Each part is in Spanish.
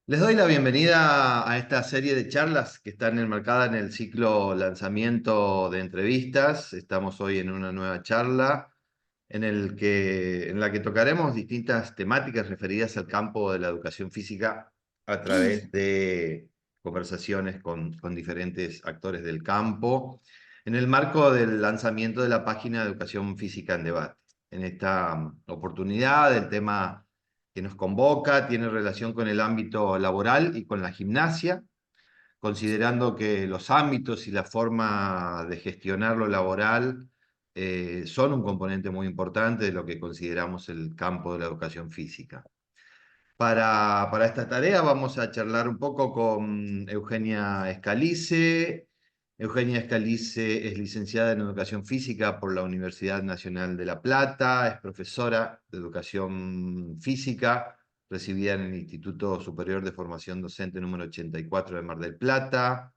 Les doy la bienvenida a esta serie de charlas que están enmarcada en el ciclo lanzamiento de entrevistas. Estamos hoy en una nueva charla en la que tocaremos distintas temáticas referidas al campo de la educación física a través de conversaciones con diferentes actores del campo, en el marco del lanzamiento de la página de Educación Física en Debate. En esta oportunidad, el tema que nos convoca tiene relación con el ámbito laboral y con la gimnasia, considerando que los ámbitos y la forma de gestionar lo laboral son un componente muy importante de lo que consideramos el campo de la educación física. Para esta tarea vamos a charlar un poco con Eugenia Scalise. Eugenia Scalise es licenciada en Educación Física por la Universidad Nacional de La Plata, es profesora de Educación Física, recibida en el Instituto Superior de Formación Docente número 84 de Mar del Plata.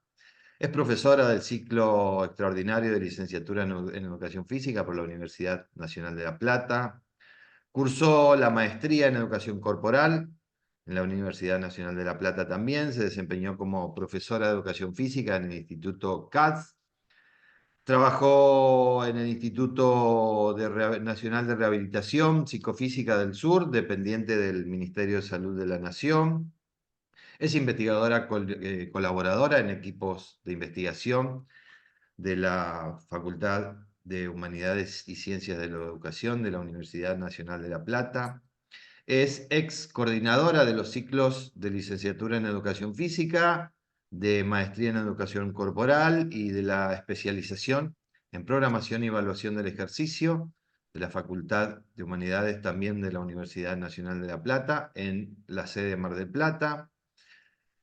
Es profesora del ciclo extraordinario de licenciatura en Educación Física por la Universidad Nacional de La Plata. Cursó la maestría en Educación Corporal en la Universidad Nacional de La Plata también. Se desempeñó como profesora de Educación Física en el Instituto CATS. Trabajó en el Instituto Nacional de Rehabilitación Psicofísica del Sur, dependiente del Ministerio de Salud de la Nación. Es investigadora colaboradora en equipos de investigación de la Facultad de Humanidades y Ciencias de la Educación de la Universidad Nacional de La Plata. Es ex coordinadora de los ciclos de licenciatura en Educación Física, de maestría en Educación Corporal y de la especialización en Programación y Evaluación del Ejercicio de la Facultad de Humanidades también de la Universidad Nacional de La Plata, en la sede de Mar del Plata.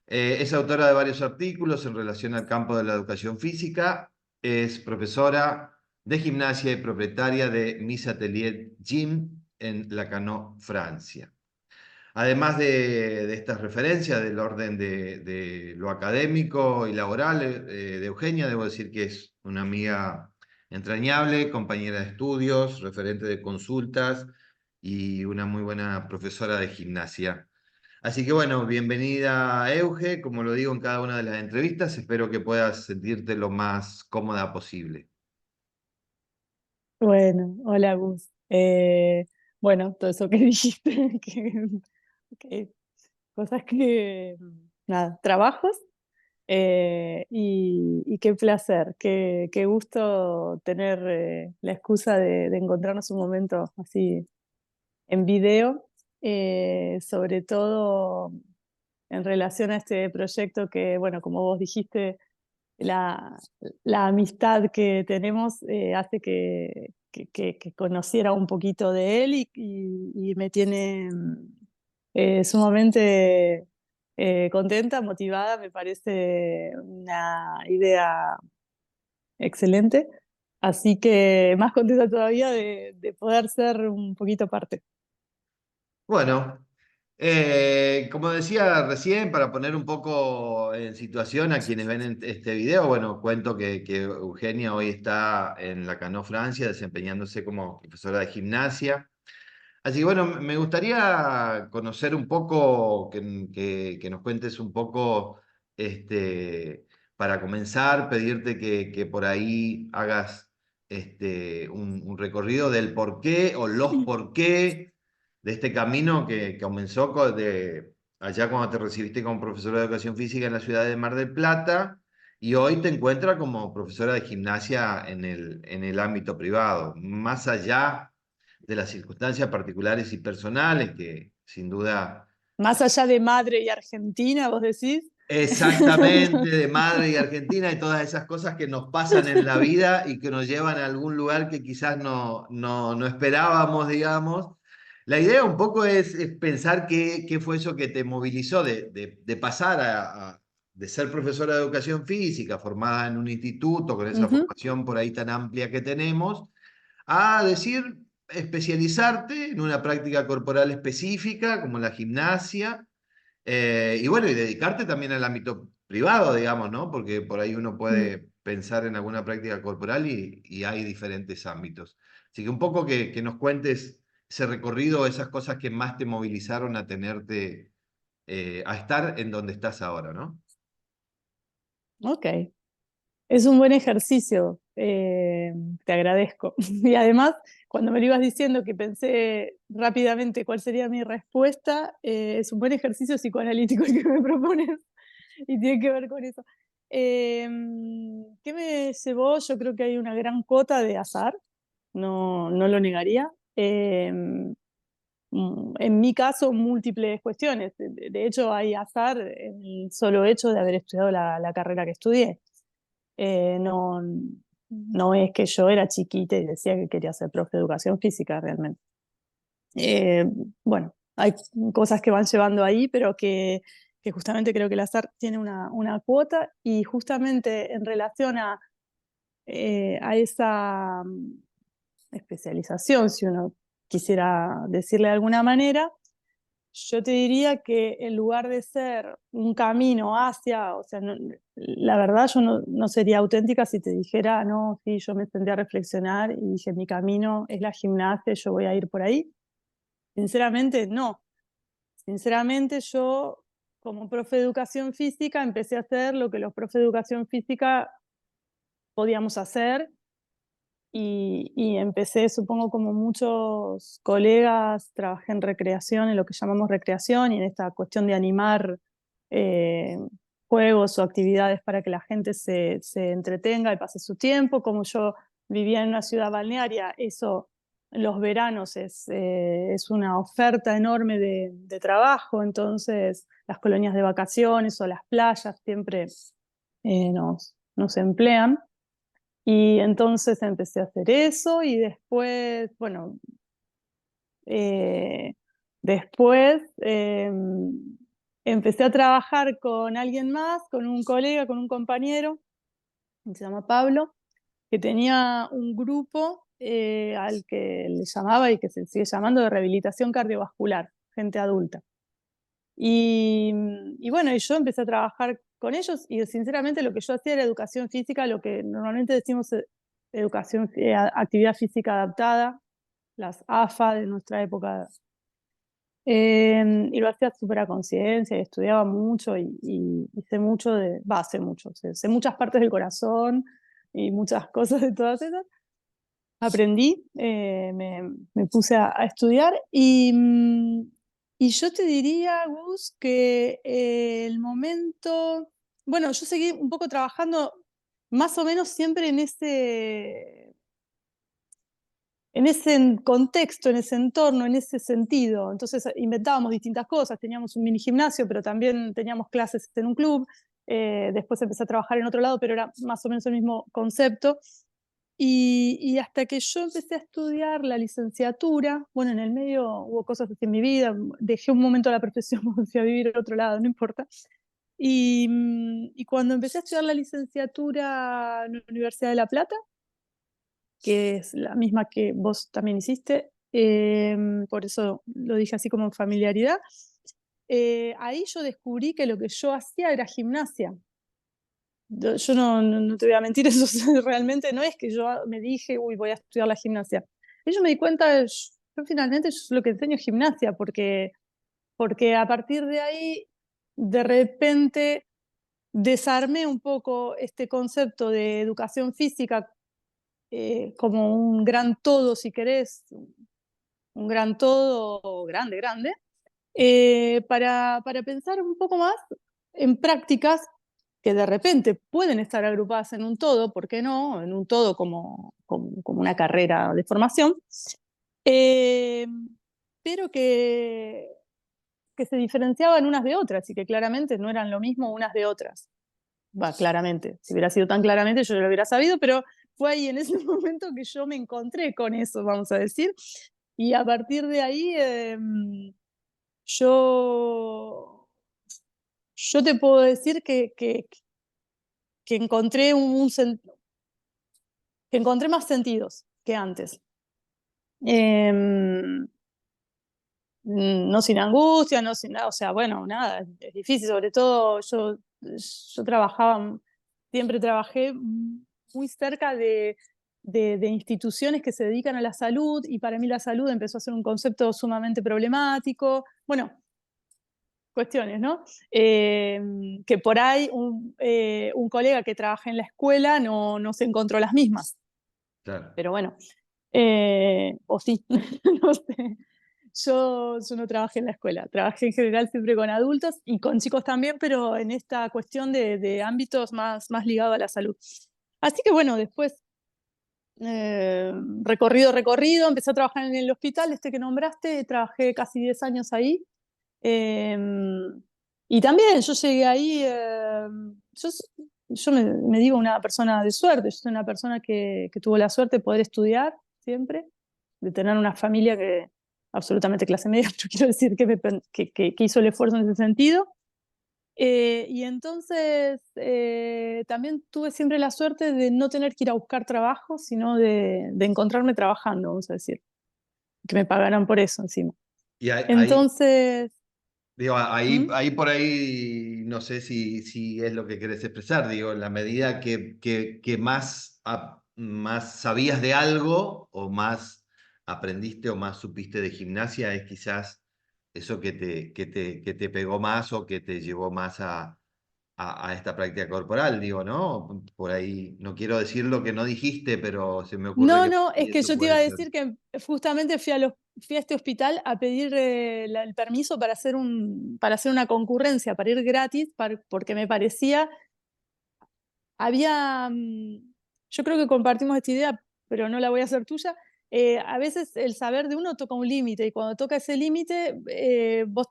Es autora de varios artículos en relación al campo de la educación física. Es profesora de gimnasia y propietaria de Mis Atelier Gym en Lacanau, Francia. Además de estas referencias del orden de lo académico y laboral de Eugenia, debo decir que es una amiga entrañable, compañera de estudios, referente de consultas y una muy buena profesora de gimnasia. Así que bueno, bienvenida Euge, como lo digo en cada una de las entrevistas, espero que puedas sentirte lo más cómoda posible. Bueno, hola Gus. Bueno, todo eso que dijiste, que cosas nada, trabajos, y qué placer, qué gusto tener la excusa de encontrarnos un momento así en video, sobre todo en relación a este proyecto que, bueno, como vos dijiste, la, la amistad que tenemos hace que conociera un poquito de él y me tiene sumamente contenta, motivada, me parece una idea excelente. Así que más contenta todavía de poder ser un poquito parte. Bueno, como decía recién, para poner un poco en situación a quienes ven este video, bueno, cuento que Eugenia hoy está en Lacanau, Francia, desempeñándose como profesora de gimnasia. Así que bueno, me gustaría conocer un poco, que nos cuentes un poco, para comenzar, pedirte que por ahí hagas un recorrido del por qué o los por qué de este camino que comenzó allá cuando te recibiste como profesora de educación física en la ciudad de Mar del Plata y hoy te encuentras como profesora de gimnasia en el ámbito privado. Más allá de las circunstancias particulares y personales que sin duda, Más allá de madre y Argentina, vos decís. exactamente, de madre y Argentina y todas esas cosas que nos pasan en la vida y que nos llevan a algún lugar que quizás no esperábamos, digamos. La idea un poco es pensar qué fue eso que te movilizó de pasar de ser profesora de educación física, formada en un instituto, con esa Ujú. formación por ahí tan amplia que tenemos, a decir especializarte en una práctica corporal específica como la gimnasia, y bueno, y dedicarte también al ámbito privado, digamos, ¿no? Porque por ahí uno Mm. puede pensar en alguna práctica corporal y hay diferentes ámbitos. Así que un poco que nos cuentes ese recorrido, esas cosas que más te movilizaron a tenerte a estar en donde estás ahora, ¿no? Ok. Es un buen ejercicio, te agradezco. Y además, cuando me lo ibas diciendo que pensé rápidamente cuál sería mi respuesta, es un buen ejercicio psicoanalítico el que me propones y tiene que ver con eso. ¿Qué me llevó? Yo creo que hay una gran cuota de azar, no lo negaría. En mi caso, múltiples cuestiones. De hecho, hay azar en el solo hecho de haber estudiado la carrera que estudié. No, no es que yo era chiquita y decía que quería ser profe de educación física realmente. Eh, bueno, hay cosas que van llevando ahí, pero que justamente creo que el azar tiene una cuota y justamente en relación a esa especialización, si uno quisiera decirle de alguna manera, yo te diría que en lugar de ser un camino hacia, o sea, la verdad yo no sería auténtica si te dijera, no, sí, yo me senté a reflexionar y dije, mi camino es la gimnasia, yo voy a ir por ahí. Sinceramente, no. Sinceramente, yo como profe de educación física empecé a hacer lo que los profes de educación física podíamos hacer y empecé, supongo, como muchos colegas, trabajé en recreación, en lo que llamamos recreación, y en esta cuestión de animar eh, juegos o actividades para que la gente se entretenga y pase su tiempo. Como yo vivía en una ciudad balnearia, eso en los veranos es una oferta enorme de trabajo, entonces las colonias de vacaciones o las playas siempre nos emplean. Y entonces empecé a hacer eso y después, bueno, eh, después empecé a trabajar con alguien más, con un colega, con un compañero, que se llama Pablo, que tenía un grupo al que le llamaba y que se sigue llamando de rehabilitación cardiovascular, gente adulta. Y bueno, y yo empecé a trabajar con ellos y sinceramente lo que yo hacía era educación física, lo que normalmente decimos educación, actividad física adaptada, las AFA de nuestra época. Y lo hacía súper a conciencia y estudiaba mucho y sé mucho sé mucho, sé muchas partes del corazón y muchas cosas de todas esas. Aprendí, me puse a estudiar y yo te diría, Gus, que el momento, bueno, yo seguí un poco trabajando más o menos siempre en ese contexto, en ese entorno, en ese sentido. Entonces inventábamos distintas cosas, teníamos un mini gimnasio, pero también teníamos clases en un club. Después empecé a trabajar en otro lado, pero era más o menos el mismo concepto. Y hasta que yo empecé a estudiar la licenciatura, bueno, en el medio hubo cosas así en mi vida, dejé un momento la profesión, me fui a vivir a otro lado, no importa. Y cuando empecé a estudiar la licenciatura en la Universidad de La Plata, que es la misma que vos también hiciste, por eso lo dije así como en familiaridad, ahí yo descubrí que lo que yo hacía era gimnasia. Yo no te voy a mentir, eso realmente no es que yo me dije, uy, voy a estudiar la gimnasia. Y yo me di cuenta, yo finalmente yo lo que enseño es gimnasia, porque a partir de ahí, de repente, desarmé un poco este concepto de educación física como un gran todo, si querés, un gran todo grande, grande, para pensar un poco más en prácticas que de repente pueden estar agrupadas en un todo, ¿por qué no? En un todo como una carrera de formación, eh, pero que se diferenciaban unas de otras y que claramente no eran lo mismo unas de otras. Va, claramente, si hubiera sido tan claramente yo lo hubiera sabido, pero fue ahí en ese momento que yo me encontré con eso, vamos a decir, y a partir de ahí yo, yo te puedo decir que encontré que encontré más sentidos que antes. Em, no sin angustia, no sin nada, o sea, bueno, nada, es difícil, sobre todo yo trabajaba, siempre trabajé muy cerca de instituciones que se dedican a la salud y para mí la salud empezó a ser un concepto sumamente problemático. Bueno, cuestiones, ¿no? Que por ahí un colega que trabaja en la escuela no se encontró las mismas. Claro. Pero bueno, o sí, no sé. Yo no trabajé en la escuela, trabajé en general siempre con adultos y con chicos también, pero en esta cuestión de ámbitos más ligados a la salud. Así que bueno, después, recorrido, empecé a trabajar en el hospital este que nombraste, trabajé casi 10 años ahí. Y también yo llegué ahí, yo me digo una persona de suerte, yo soy una persona que tuvo la suerte de poder estudiar siempre, de tener una familia que absolutamente clase media, yo quiero decir que hizo el esfuerzo en ese sentido. Y entonces también tuve siempre la suerte de no tener que ir a buscar trabajo, sino de encontrarme trabajando, vamos a decir, que me pagaran por eso encima. Y ahí, Entonces, digo, ahí, ¿mm? ahí por ahí, no sé si es lo que querés expresar, digo, en la medida que más, más sabías de algo o más aprendiste o más supiste de gimnasia, es quizás eso que te pegó más o que te llevó más a esta práctica corporal, digo, ¿no? Por ahí, no quiero decir lo que no dijiste, pero se me ocurre No, que no, es que eso yo te iba puede a ser. decir que justamente fui a este hospital a pedir el permiso para hacer una concurrencia, para ir gratis, porque me parecía, había, yo creo que compartimos esta idea, pero no la voy a hacer tuya. A veces el saber de uno toca un límite y cuando toca ese límite, vos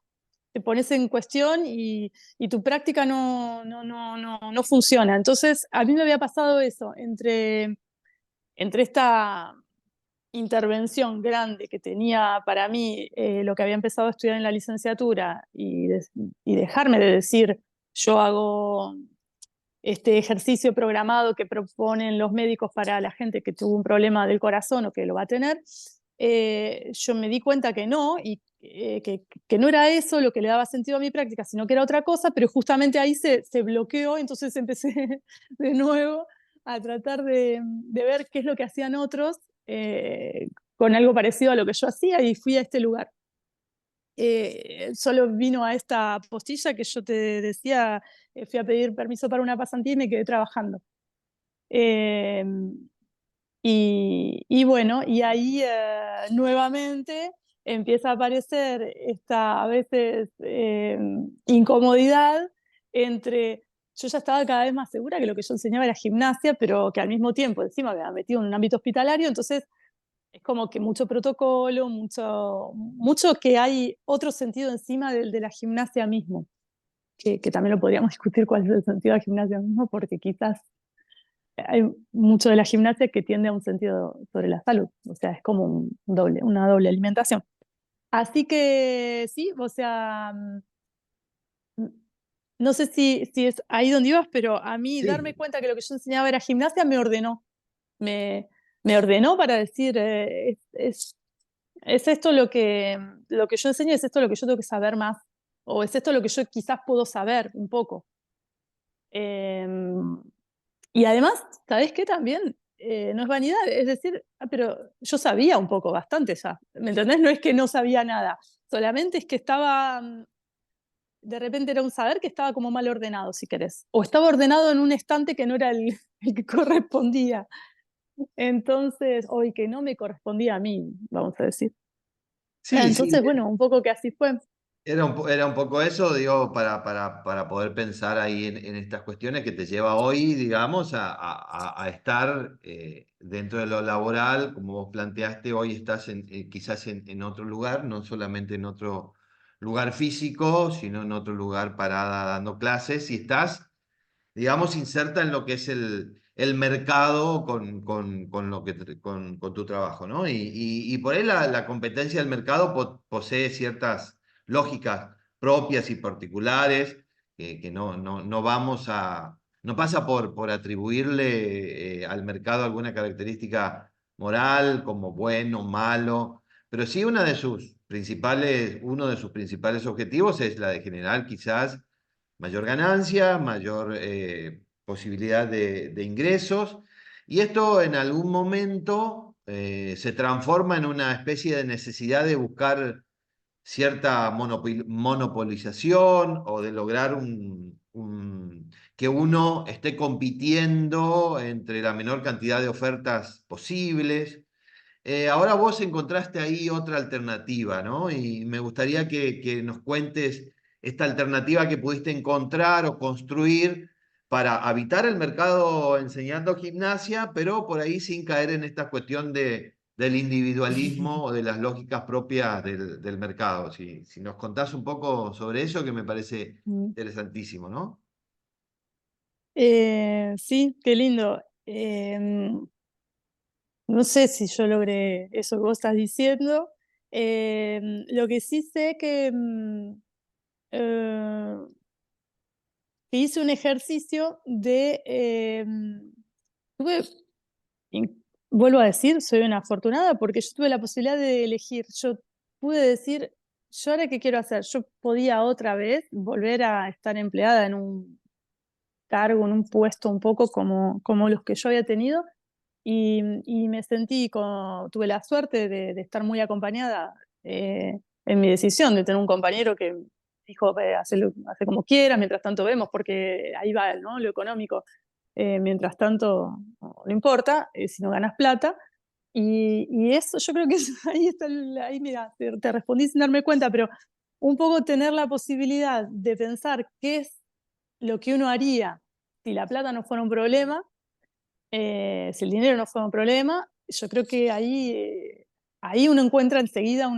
te pones en cuestión y tu práctica no funciona. Entonces, a mí me había pasado eso, entre esta intervención grande que tenía para mí lo que había empezado a estudiar en la licenciatura y dejarme de decir, yo hago este ejercicio programado que proponen los médicos para la gente que tuvo un problema del corazón o que lo va a tener, yo me di cuenta que no, y que no era eso lo que le daba sentido a mi práctica, sino que era otra cosa, pero justamente ahí se bloqueó, entonces empecé de nuevo a tratar de ver qué es lo que hacían otros con algo parecido a lo que yo hacía y fui a este lugar. Solo vino a esta postilla que yo te decía, fui a pedir permiso para una pasantía y me quedé trabajando. Eh, y bueno, y ahí nuevamente empieza a aparecer esta a veces incomodidad entre, yo ya estaba cada vez más segura que lo que yo enseñaba era gimnasia, pero que al mismo tiempo encima me había metido en un ámbito hospitalario, entonces es como que mucho protocolo, mucho que hay otro sentido encima del de la gimnasia mismo, que también lo podríamos discutir cuál es el sentido de la gimnasia mismo, porque quizás hay mucho de la gimnasia que tiende a un sentido sobre la salud, o sea, es como una doble alimentación. Así que sí, o sea, no sé si es ahí donde ibas, pero a mí darme Sí, cuenta que lo que yo enseñaba era gimnasia me, me ordenó para decir, es esto lo que yo enseño, es esto lo que yo tengo que saber más, o es esto lo que yo quizás puedo saber un poco. Em, y además, ¿sabés qué también? No es vanidad, es decir, pero yo sabía un poco, bastante ya, ¿me entendés? No es que no sabía nada, solamente es que estaba, de repente era un saber que estaba como mal ordenado, si querés, o estaba ordenado en un estante que no era el que correspondía, entonces, o el que no me correspondía a mí, vamos a decir. sí, sí. Entonces, bueno, un poco que así fue. Era un poco eso, digo, para poder pensar ahí en estas cuestiones que te lleva hoy, digamos, a estar dentro de lo laboral, como vos planteaste, hoy estás quizás en otro lugar, no solamente en otro lugar físico, sino en otro lugar parada dando clases, y estás, digamos, inserta en lo que es el mercado con lo con tu trabajo, ¿no? Y por ahí la competencia del mercado posee ciertas lógicas propias y particulares que no vamos a, no pasa por atribuirle al mercado alguna característica moral como bueno, malo, pero sí uno de sus principales objetivos es la de generar quizás mayor ganancia, mayor posibilidad de ingresos, y esto en algún momento se transforma en una especie de necesidad de buscar cierta monopolización o de lograr que uno esté compitiendo entre la menor cantidad de ofertas posibles. Ahora vos encontraste ahí otra alternativa, ¿no? Y me gustaría que nos cuentes esta alternativa que pudiste encontrar o construir para habitar el mercado enseñando gimnasia, pero por ahí sin caer en esta cuestión del individualismo o de las lógicas propias del mercado. Si nos contás un poco sobre eso, que me parece Mm. interesantísimo, ¿no? Sí, qué lindo. No sé si yo logré eso que vos estás diciendo. Lo que sí sé eh, que hice un ejercicio de... tuve, vuelvo a decir, soy una afortunada porque yo tuve la posibilidad de elegir. Yo pude decir, ¿yo ahora qué quiero hacer? Yo podía otra vez volver a estar empleada en un cargo, en un puesto un poco como los que yo había tenido. Y me sentí, tuve la suerte de estar muy acompañada en mi decisión, de tener un compañero que dijo, hace como quieras, mientras tanto vemos, porque ahí va, ¿no? Lo económico. Mientras tanto, no importa, si no ganas plata. Y eso, yo creo que ahí está, ahí mira, te respondí sin darme cuenta, pero un poco tener la posibilidad de pensar qué es lo que uno haría si la plata no fuera un problema, si el dinero no fuera un problema. Yo creo que ahí uno encuentra enseguida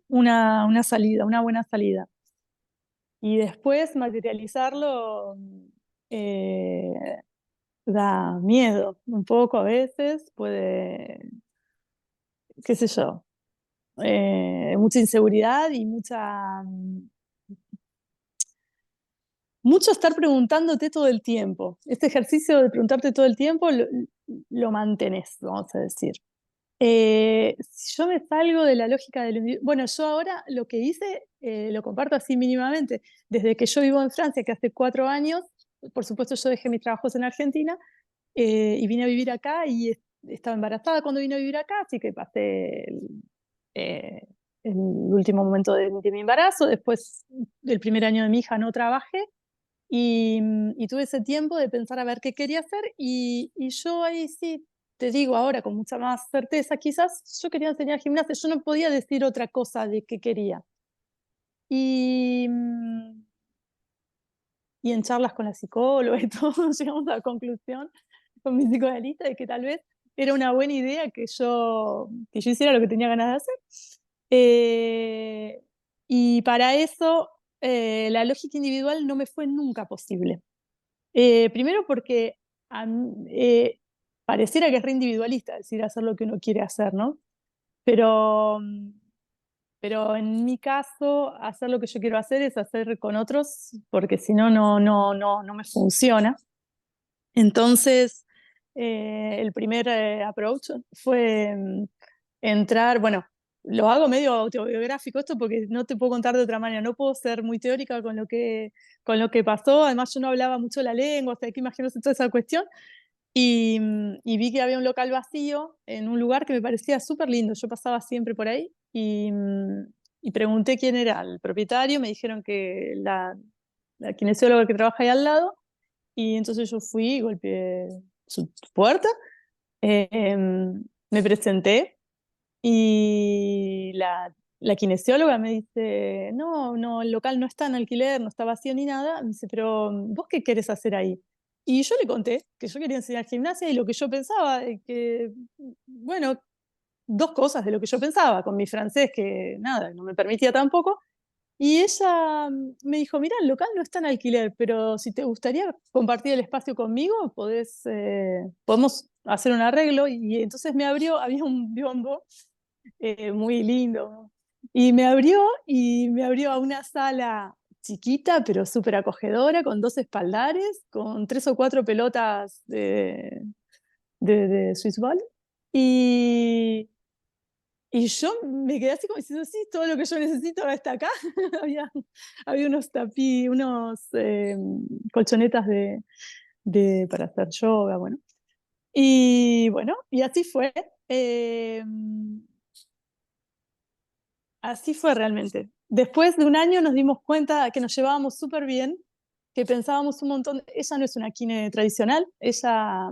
una salida, una buena salida. Y después materializarlo eh, da miedo un poco a veces, puede, qué sé yo, mucha inseguridad y mucho estar preguntándote todo el tiempo. Este ejercicio de preguntarte todo el tiempo lo mantenés, vamos a decir. Si yo me salgo de la lógica del individuo, bueno, yo ahora lo que hice, lo comparto así mínimamente, desde que yo vivo en Francia, que hace 4 años, por supuesto yo dejé mis trabajos en Argentina y vine a vivir acá y estaba embarazada cuando vine a vivir acá, así que pasé eh, el último momento de mi embarazo, después del primer año de mi hija no trabajé y tuve ese tiempo de pensar a ver qué quería hacer y yo ahí sí, te digo ahora con mucha más certeza, quizás yo quería enseñar gimnasia, yo no podía decir otra cosa de qué quería. Y, mm, y en charlas con la psicóloga y todo, llegamos a la conclusión con mi psicoanalista de que tal vez era una buena idea que yo hiciera lo que tenía ganas de hacer. Eh, y para eso la lógica individual no me fue nunca posible. Primero porque pareciera que es re individualista decir hacer lo que uno quiere hacer, ¿no? Pero, pero en mi caso, hacer lo que yo quiero hacer es hacer con otros, porque si no, no me funciona. Entonces, el primer approach fue entrar, bueno, lo hago medio autobiográfico esto porque no te puedo contar de otra manera, no puedo ser muy teórica con lo que pasó, además yo no hablaba mucho la lengua, o sea, hay que imaginarse toda esa cuestión, y vi que había un local vacío en un lugar que me parecía súper lindo, yo pasaba siempre por ahí, y pregunté quién era el propietario, me dijeron que la kinesióloga que trabaja ahí al lado, y entonces yo fui y golpeé su puerta, me presenté y la kinesióloga me dice, no, el local no está en alquiler, no está vacío ni nada. Me dice, pero ¿vos qué querés hacer ahí? Y yo le conté que yo quería enseñar gimnasia y lo que yo pensaba, que, bueno, dos cosas de lo que yo pensaba, con mi francés que nada, no me permitía tampoco, y ella me dijo, mira, el local no está en alquiler, pero si te gustaría compartir el espacio conmigo, podemos hacer un arreglo. Y entonces me abrió, había un biombo muy lindo, y me abrió a una sala chiquita, pero súper acogedora, con dos espaldares, con tres o cuatro pelotas de Swiss ball. Y, y yo me quedé así como diciendo, sí, todo lo que yo necesito ahora está acá. había, había unos tapí, unos colchonetas para hacer yoga, bueno. Y bueno, y así fue. así fue realmente. Después de un año nos dimos cuenta que nos llevábamos súper bien, que pensábamos un montón. Ella no es una kine tradicional, ella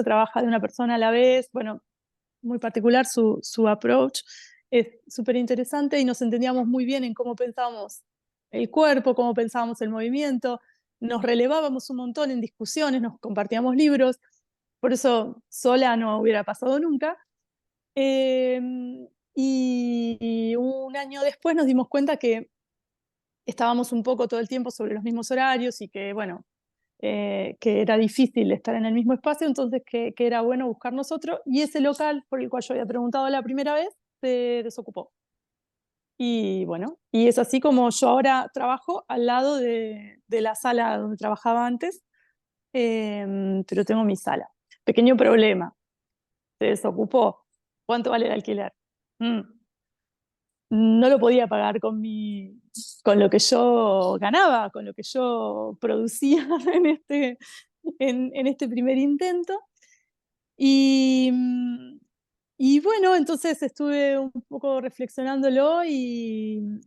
trabaja de una persona a la vez, bueno, muy particular su approach, es súper interesante y nos entendíamos muy bien en cómo pensábamos el cuerpo, cómo pensábamos el movimiento, nos relevábamos un montón en discusiones, nos compartíamos libros, por eso sola no hubiera pasado nunca. Eh, y un año después nos dimos cuenta que estábamos un poco todo el tiempo sobre los mismos horarios y que, bueno, que era difícil estar en el mismo espacio, entonces que era bueno buscarnos otro. Y ese local por el cual yo había preguntado la primera vez se desocupó. Y bueno, y es así como yo ahora trabajo al lado de la sala donde trabajaba antes, pero tengo mi sala. Pequeño problema, se desocupó. ¿Cuánto vale el alquiler? Mm, no lo podía pagar con lo que yo ganaba, con lo que yo producía en este primer intento. Y, y bueno, entonces estuve un poco reflexionándolo y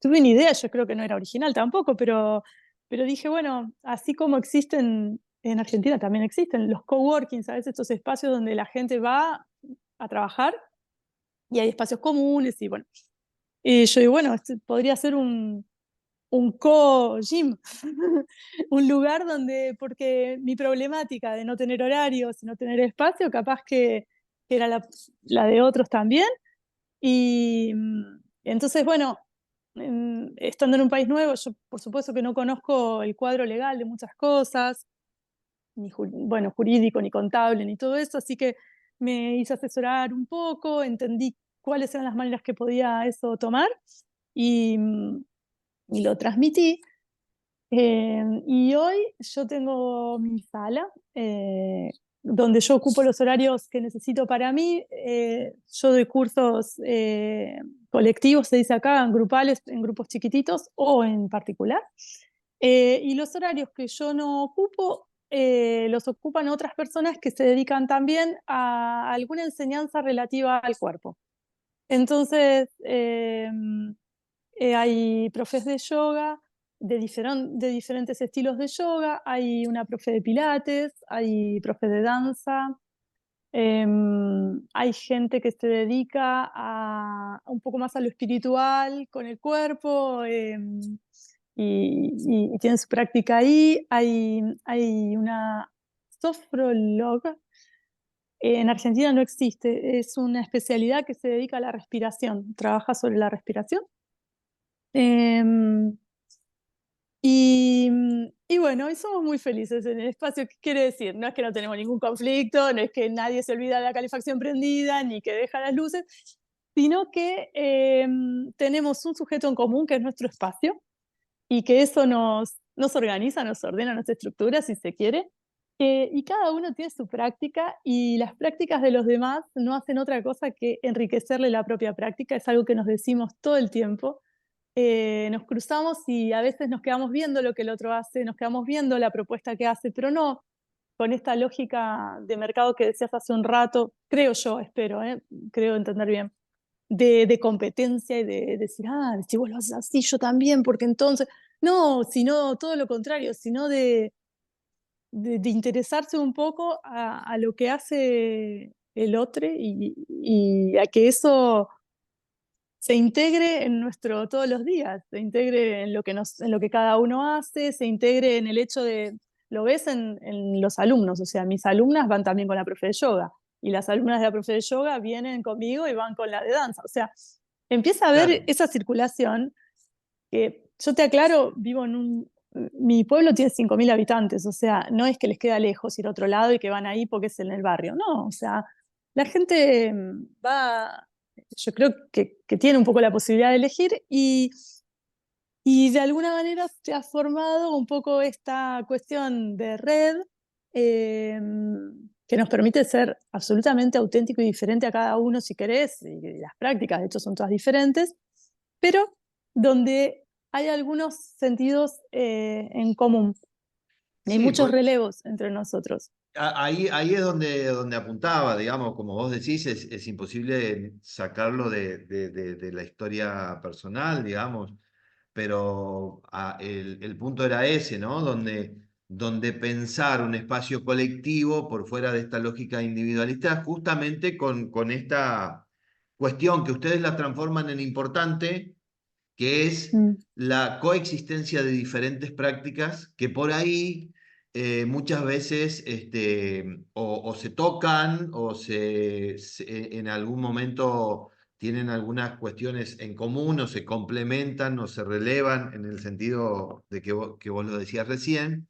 tuve una idea, yo creo que no era original tampoco, pero dije, bueno, así como existen, en Argentina también existen los coworking, ¿sabes? Estos espacios donde la gente va a trabajar y hay espacios comunes y bueno. Y yo digo, bueno, este podría ser un co-gym, un lugar donde, porque mi problemática de no tener horarios y no tener espacio, capaz que era la de otros también. Y entonces, bueno, estando en un país nuevo, yo por supuesto que no conozco el cuadro legal de muchas cosas, ni bueno, jurídico, ni contable, ni todo eso, así que me hice asesorar un poco, entendí cuáles eran las maneras que podía eso tomar y, y lo transmití. Y hoy yo tengo mi sala, donde yo ocupo los horarios que necesito para mí. Yo doy cursos colectivos, se dice acá, en grupales, en grupos chiquititos o en particular. Y los horarios que yo no ocupo, los ocupan otras personas que se dedican también a alguna enseñanza relativa al cuerpo. Entonces, hay profes de yoga, de diferentes estilos de yoga, hay una profe de pilates, hay profe de danza, hay gente que se dedica un poco más a lo espiritual con el cuerpo, y tiene su práctica ahí. Hay una sofróloga, en Argentina no existe, es una especialidad que se dedica a la respiración, trabaja sobre la respiración. Em, y bueno, y somos muy felices en el espacio. ¿Qué quiere decir? No es que no tenemos ningún conflicto, no es que nadie se olvida de la calefacción prendida, ni que deja las luces, sino que tenemos un sujeto en común que es nuestro espacio y que eso nos organiza, nos ordena, nos estructura, si se quiere. Y cada uno tiene su práctica y las prácticas de los demás no hacen otra cosa que enriquecerle la propia práctica. Es algo que nos decimos todo el tiempo. Nos cruzamos y a veces nos quedamos viendo lo que el otro hace, nos quedamos viendo la propuesta que hace, pero no con esta lógica de mercado que decías hace un rato, creo yo, espero, creo entender bien, de competencia y de decir, si vos lo haces así, yo también, porque entonces, no, sino todo lo contrario, sino de interesarse un poco a lo que hace el otro y a que eso se integre en nuestro todos los días, se integre en lo que, en lo que cada uno hace, se integre en el hecho de, lo ves en los alumnos, o sea, mis alumnas van también con la profe de yoga y las alumnas de la profe de yoga vienen conmigo y van con la de danza, o sea, empieza a haber Claro, esa circulación que yo te aclaro, vivo en mi pueblo tiene 5.000 habitantes, o sea, no es que les queda lejos ir a otro lado y que van ahí porque es en el barrio, no, o sea, la gente va, yo creo que tiene un poco la posibilidad de elegir y de alguna manera se ha formado un poco esta cuestión de red, eh, que nos permite ser absolutamente auténtico y diferente a cada uno si querés, y las prácticas de hecho son todas diferentes, pero donde hay algunos sentidos en común. Hay sí, muchos relevos entre nosotros. ahí es donde apuntaba, digamos, como vos decís, es imposible sacarlo de la historia personal, digamos, pero el punto era ese, ¿no? Donde pensar un espacio colectivo por fuera de esta lógica individualista, justamente con esta cuestión que ustedes la transforman en importante, que es Mm, la coexistencia de diferentes prácticas que por ahí muchas veces o se tocan o en algún momento tienen algunas cuestiones en común o se complementan o se relevan en el sentido de que vos lo decías recién,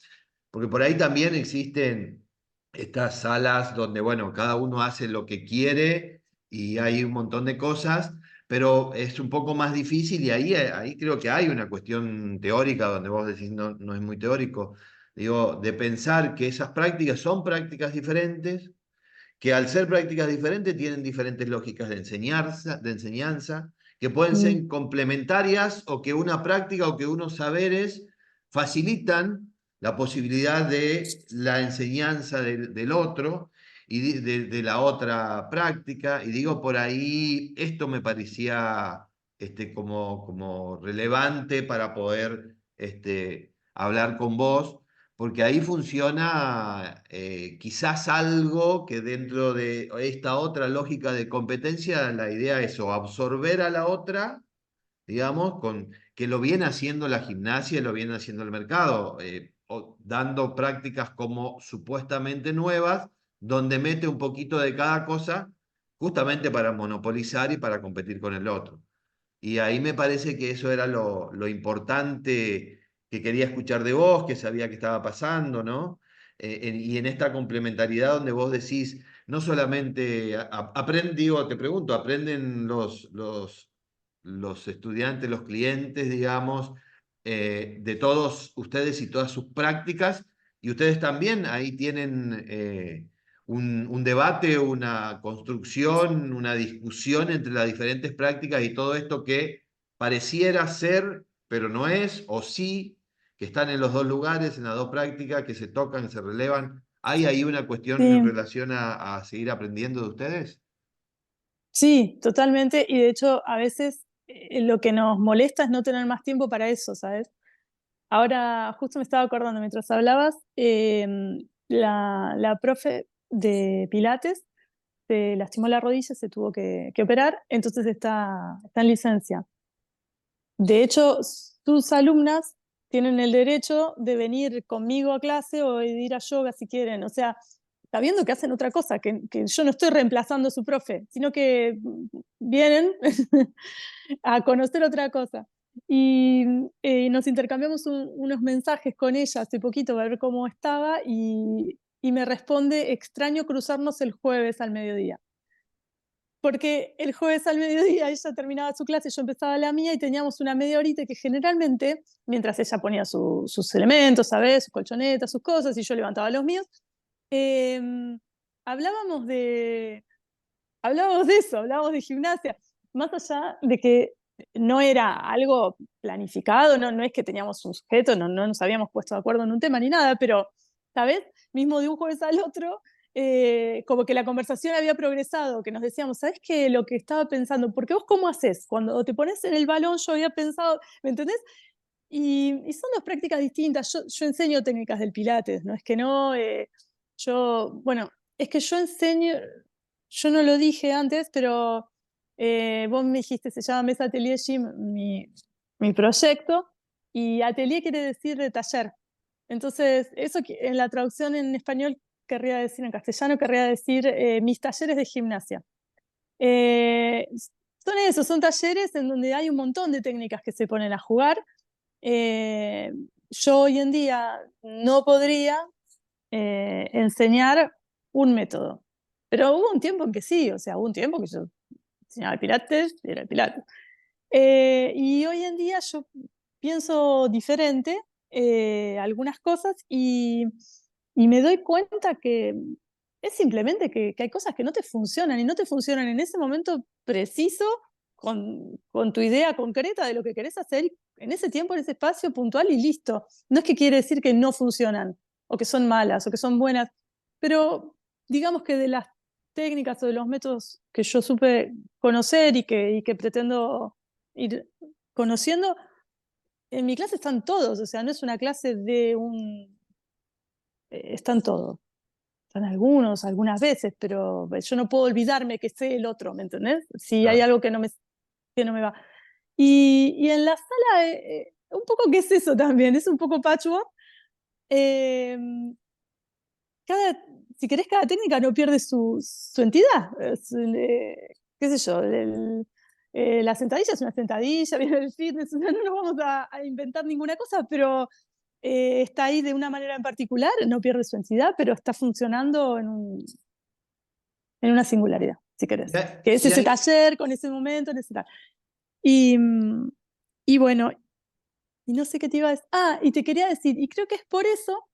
porque por ahí también existen estas salas donde, bueno, cada uno hace lo que quiere y hay un montón de cosas, pero es un poco más difícil y ahí creo que hay una cuestión teórica donde vos decís no, no es muy teórico, digo, de pensar que esas prácticas son prácticas diferentes, que al ser prácticas diferentes tienen diferentes lógicas de enseñanza, que pueden mm, ser complementarias o que una práctica o que unos saberes facilitan la posibilidad de la enseñanza del otro y de la otra práctica. Y digo, por ahí esto me parecía como relevante para poder hablar con vos porque ahí funciona quizás algo que dentro de esta otra lógica de competencia, la idea es o absorber a la otra, digamos, que lo viene haciendo la gimnasia y lo viene haciendo el mercado, o dando prácticas como supuestamente nuevas, donde mete un poquito de cada cosa, justamente para monopolizar y para competir con el otro. Y ahí me parece que eso era lo importante que quería escuchar de vos, que sabía que estaba pasando, ¿no? Y en esta complementariedad donde vos decís, no solamente, digo, te pregunto, ¿aprenden los estudiantes, los clientes, digamos, de todos ustedes y todas sus prácticas? Y ustedes también ahí tienen un debate, una construcción, una discusión entre las diferentes prácticas y todo esto que pareciera ser, pero no es, o sí, que están en los dos lugares, en las dos prácticas, que se tocan, se relevan. ¿Hay ahí una cuestión en sí, relación a seguir aprendiendo de ustedes? sí, totalmente. Y de hecho, a veces lo que nos molesta es no tener más tiempo para eso, ¿sabes? Ahora, justo me estaba acordando mientras hablabas, la profe de Pilates se lastimó la rodilla, se tuvo que operar, entonces está en licencia. De hecho, sus alumnas tienen el derecho de venir conmigo a clase o de ir a yoga si quieren. O sea, está viendo que hacen otra cosa, que yo no estoy reemplazando a su profe, sino que vienen a conocer otra cosa. Y nos intercambiamos unos mensajes con ella hace poquito para ver cómo estaba y me responde, extraño cruzarnos el jueves al mediodía. Porque el jueves al mediodía ella terminaba su clase, yo empezaba la mía y teníamos una media horita que generalmente, mientras ella ponía sus elementos, ¿sabes? Sus colchonetas, sus cosas, y yo levantaba los míos, eh, hablábamos de, hablábamos de eso, hablábamos de gimnasia, más allá de que no era algo planificado, no es que teníamos un sujeto, no nos habíamos puesto de acuerdo en un tema ni nada, pero, ¿sabes? Mismo de un jueves al otro, como que la conversación había progresado, que nos decíamos, ¿sabes qué? Lo que estaba pensando, porque vos cómo haces, cuando te pones en el balón yo había pensado, ¿me entendés? Y son dos prácticas distintas. Yo enseño técnicas del Pilates, no es que no. Bueno, es que yo enseño, yo no lo dije antes, pero vos me dijiste, se llama Mesa Atelier Gym, mi proyecto, y atelier quiere decir de taller. Entonces, eso en la traducción en español querría decir, en castellano querría decir mis talleres de gimnasia. Eh, son eso, son talleres en donde hay un montón de técnicas que se ponen a jugar. Yo hoy en día no podría enseñar un método, pero hubo un tiempo en que sí, o sea, hubo un tiempo que yo enseñaba el Pilates y era el Pilates. Y hoy en día yo pienso diferente algunas cosas y me doy cuenta que es simplemente que hay cosas que no te funcionan y no te funcionan en ese momento preciso con tu idea concreta de lo que querés hacer en ese tiempo, en ese espacio puntual y listo. No es que quiere decir que no funcionan o que son malas o que son buenas. pero digamos que de las técnicas o de los métodos que yo supe conocer y que pretendo ir conociendo, en mi clase están todos, o sea, no es una clase de un... están todos. Están algunos, algunas veces, pero yo no puedo olvidarme que sé el otro, ¿me entendés? Si hay Claro. algo que no me va. Y en la sala, un poco qué es eso también, es un poco patchwork. Eh, cada, si querés, cada técnica no pierde su entidad. Qué sé yo, la sentadilla es una sentadilla, viene del fitness, o sea, no nos vamos a inventar ninguna cosa, pero está ahí de una manera en particular, no pierde su entidad, pero está funcionando en una singularidad, si querés. Que es Y ese hay, taller con ese momento, en ese tal. Y, y bueno, y no sé qué te iba a decir. Ah, y te quería decir, y creo que es por eso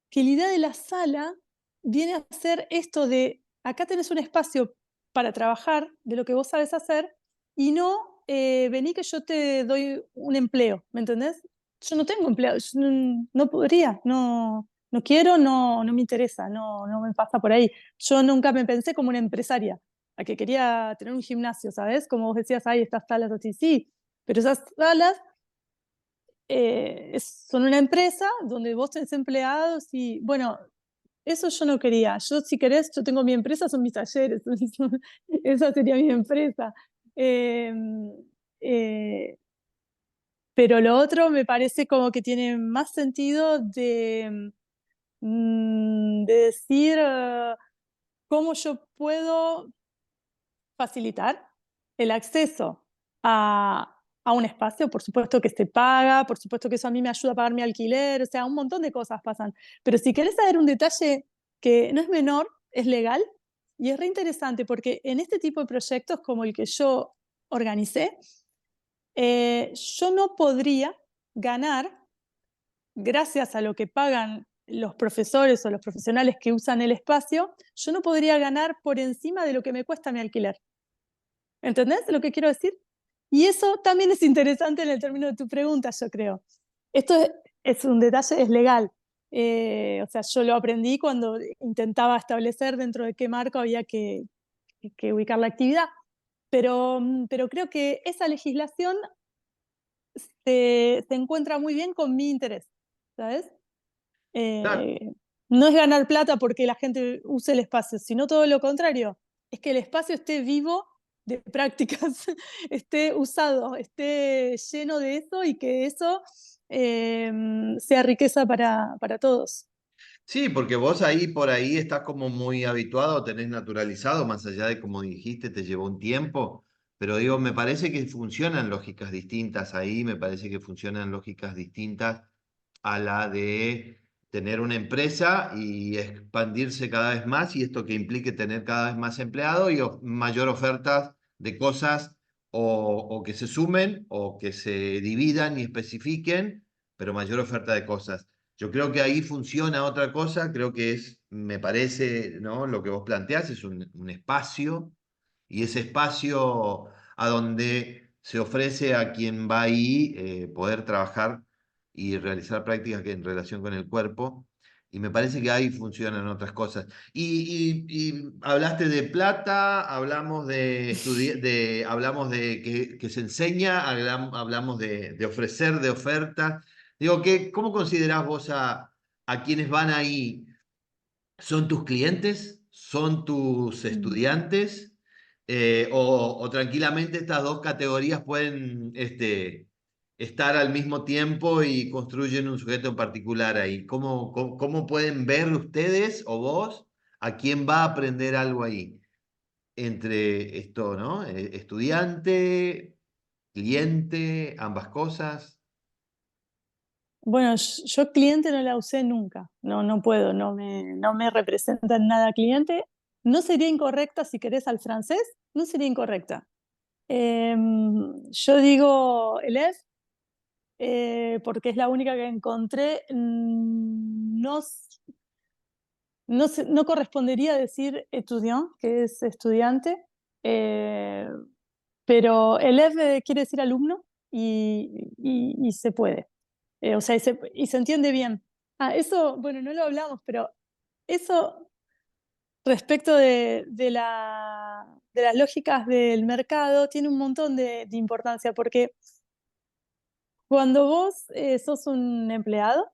que la idea de la sala viene a ser esto de, acá tenés un espacio para trabajar de lo que vos sabes hacer y no, vení que yo te doy un empleo, ¿me entendés? Yo no tengo empleo, yo no podría, no quiero, no me interesa, no me pasa por ahí. Yo nunca me pensé como una empresaria, a que quería tener un gimnasio, ¿sabes? Como vos decías, hay estas salas así, sí, pero esas salas son una empresa donde vos tenés empleados y, bueno, eso yo no quería. Yo, si querés, yo tengo mi empresa, son mis talleres. Esa sería mi empresa. Eh, eh, pero lo otro me parece como que tiene más sentido de decir cómo yo puedo facilitar el acceso a un espacio. Por supuesto que se paga, por supuesto que eso a mí me ayuda a pagar mi alquiler, o sea, un montón de cosas pasan. Pero si querés saber un detalle que no es menor, es legal y es re interesante porque en este tipo de proyectos como el que yo organicé, yo no podría ganar, gracias a lo que pagan los profesores o los profesionales que usan el espacio, yo no podría ganar por encima de lo que me cuesta mi alquiler. ¿Entendés lo que quiero decir? Y eso también es interesante en el término de tu pregunta, yo creo. Esto es un detalle, es legal. O sea, yo lo aprendí cuando intentaba establecer dentro de qué marco había que ubicar la actividad. Pero creo que esa legislación se encuentra muy bien con mi interés, ¿sabes? claro, Eh, no es ganar plata porque la gente use el espacio, sino todo lo contrario, es que el espacio esté vivo de prácticas, esté usado, esté lleno de eso y que eso sea riqueza para todos. sí, porque vos ahí por ahí estás como muy habituado, tenés naturalizado, más allá de como dijiste, te llevó un tiempo, pero digo, me parece que funcionan lógicas distintas ahí, me parece que funcionan lógicas distintas a la de tener una empresa y expandirse cada vez más y esto que implique tener cada vez más empleados y mayor oferta de cosas o que se sumen o que se dividan y especifiquen, pero mayor oferta de cosas. Yo creo que ahí funciona otra cosa, creo que es, me parece, ¿no? Lo que vos planteás es un espacio y ese espacio a donde se ofrece a quien va ahí poder trabajar y realizar prácticas que en relación con el cuerpo. Y me parece que ahí funcionan otras cosas. Y hablaste de plata, hablamos hablamos de que se enseña, hablamos de ofrecer, de ofertas. Digo, ¿cómo considerás vos a quienes van ahí? ¿Son tus clientes? ¿Son tus Mm. estudiantes? O tranquilamente estas dos categorías pueden estar al mismo tiempo y construyen un sujeto en particular ahí. ¿Cómo pueden ver ustedes o vos a quién va a aprender algo ahí? Entre esto, ¿no? Estudiante, cliente, ambas cosas. Bueno, yo cliente no la usé nunca, no puedo, no me representa en nada cliente. No sería incorrecta si querés al francés, no sería incorrecta. Yo digo élève porque es la única que encontré. No correspondería decir étudiant, que es estudiante, eh, pero élève quiere decir alumno y se puede. O sea, y se entiende bien. Ah, eso, bueno, no lo hablamos, pero eso respecto de las lógicas del mercado tiene un montón de importancia, porque cuando vos sos un empleado,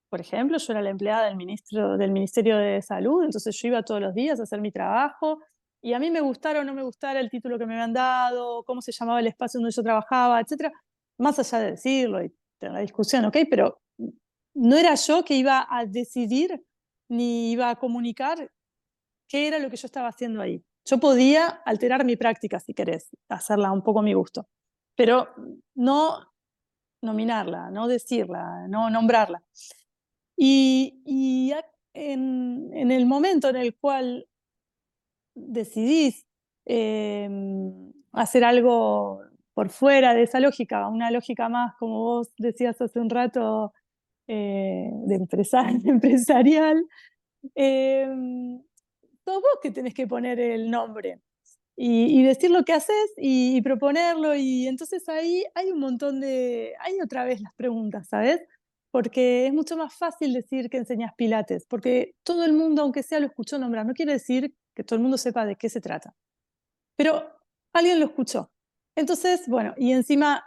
por ejemplo, yo era la empleada del Ministerio de Salud, entonces yo iba todos los días a hacer mi trabajo y a mí me gustara o no me gustara el título que me habían dado, cómo se llamaba el espacio donde yo trabajaba, etcétera, más allá de decirlo y tener la discusión, ¿ok? Pero no era yo que iba a decidir ni iba a comunicar qué era lo que yo estaba haciendo ahí. Yo podía alterar mi práctica, si querés, hacerla un poco a mi gusto, pero no nominarla, no decirla, no nombrarla. Y en el momento en el cual decidís hacer algo por fuera de esa lógica, una lógica más, como vos decías hace un rato, empresarial, eh, sos vos que tenés que poner el nombre y decir lo que haces y proponerlo. Y entonces ahí hay un montón hay otra vez las preguntas, ¿sabes? Porque es mucho más fácil decir que enseñas pilates, porque todo el mundo, aunque sea, lo escuchó nombrar. No quiere decir que todo el mundo sepa de qué se trata, pero alguien lo escuchó. Entonces, bueno, y encima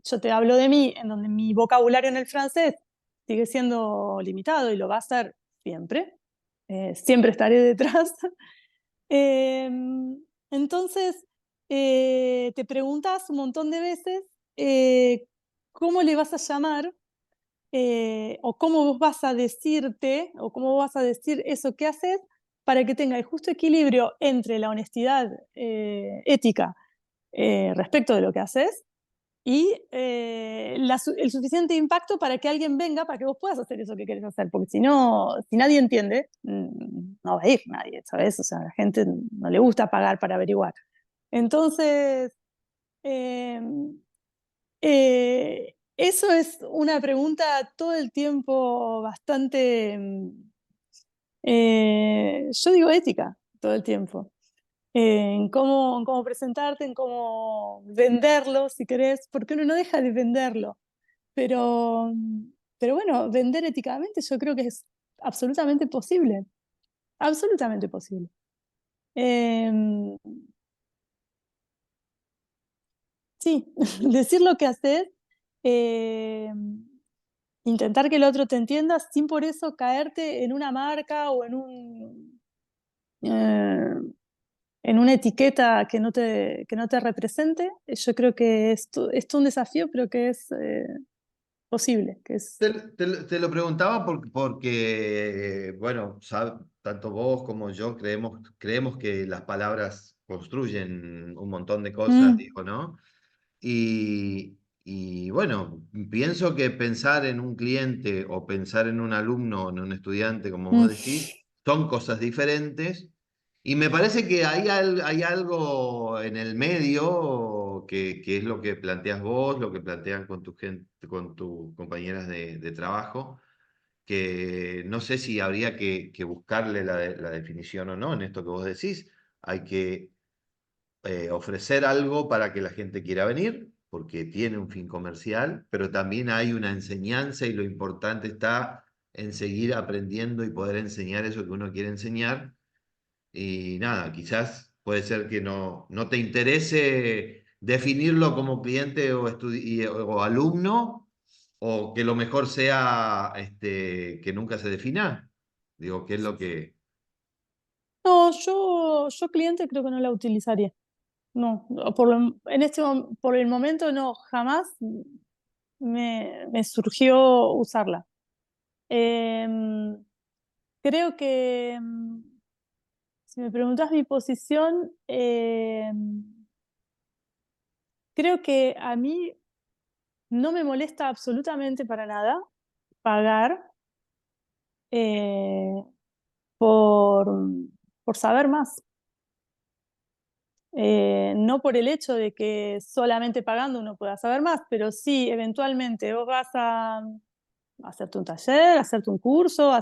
yo te hablo de mí, en donde mi vocabulario en el francés sigue siendo limitado y lo va a ser siempre. Siempre estaré detrás. Em, entonces, te preguntas un montón de veces cómo le vas a llamar o cómo vos vas a decirte o cómo vas a decir eso que haces para que tenga el justo equilibrio entre la honestidad ética respecto de lo que haces y el suficiente impacto para que alguien venga, para que vos puedas hacer eso que querés hacer, porque si no, si nadie entiende, no va a ir nadie, ¿sabes? O sea, a la gente no le gusta pagar para averiguar. Entonces, eh, eso es una pregunta todo el tiempo bastante, yo digo ética, todo el tiempo en cómo presentarte, en cómo venderlo, si querés, porque uno no deja de venderlo. Pero, pero bueno, vender éticamente yo creo que es absolutamente posible, absolutamente posible. Em, sí, decir lo que haces, em, intentar que el otro te entienda sin por eso caerte en una marca o eh, en una etiqueta que no te represente. Yo creo que es todo un desafío, pero que es posible, que es... Te lo preguntaba porque, bueno, tanto vos como yo creemos que las palabras construyen un montón de cosas, Mm, digo, ¿no? Y bueno, pienso que pensar en un cliente o pensar en un alumno o en un estudiante, como vos mm. decís, son cosas diferentes. Y me parece que hay algo en el medio que es lo que planteas vos, lo que plantean con tu gente, con tus compañeras de trabajo, que no sé si habría que buscarle la definición o no en esto que vos decís. Hay que ofrecer algo para que la gente quiera venir, porque tiene un fin comercial, pero también hay una enseñanza y lo importante está en seguir aprendiendo y poder enseñar eso que uno quiere enseñar. Y nada, quizás puede ser que no te interese definirlo como cliente o alumno, o que lo mejor sea que nunca se defina. Digo, ¿qué es lo que... No, yo cliente creo que no la utilizaría. No, por el momento no, jamás me surgió usarla. Em, creo que, si me preguntas mi posición, creo que a mí no me molesta absolutamente para nada pagar eh, por, por saber más. No por el hecho de que solamente pagando uno pueda saber más, pero sí, eventualmente vos vas a hacerte un taller, hacerte un curso,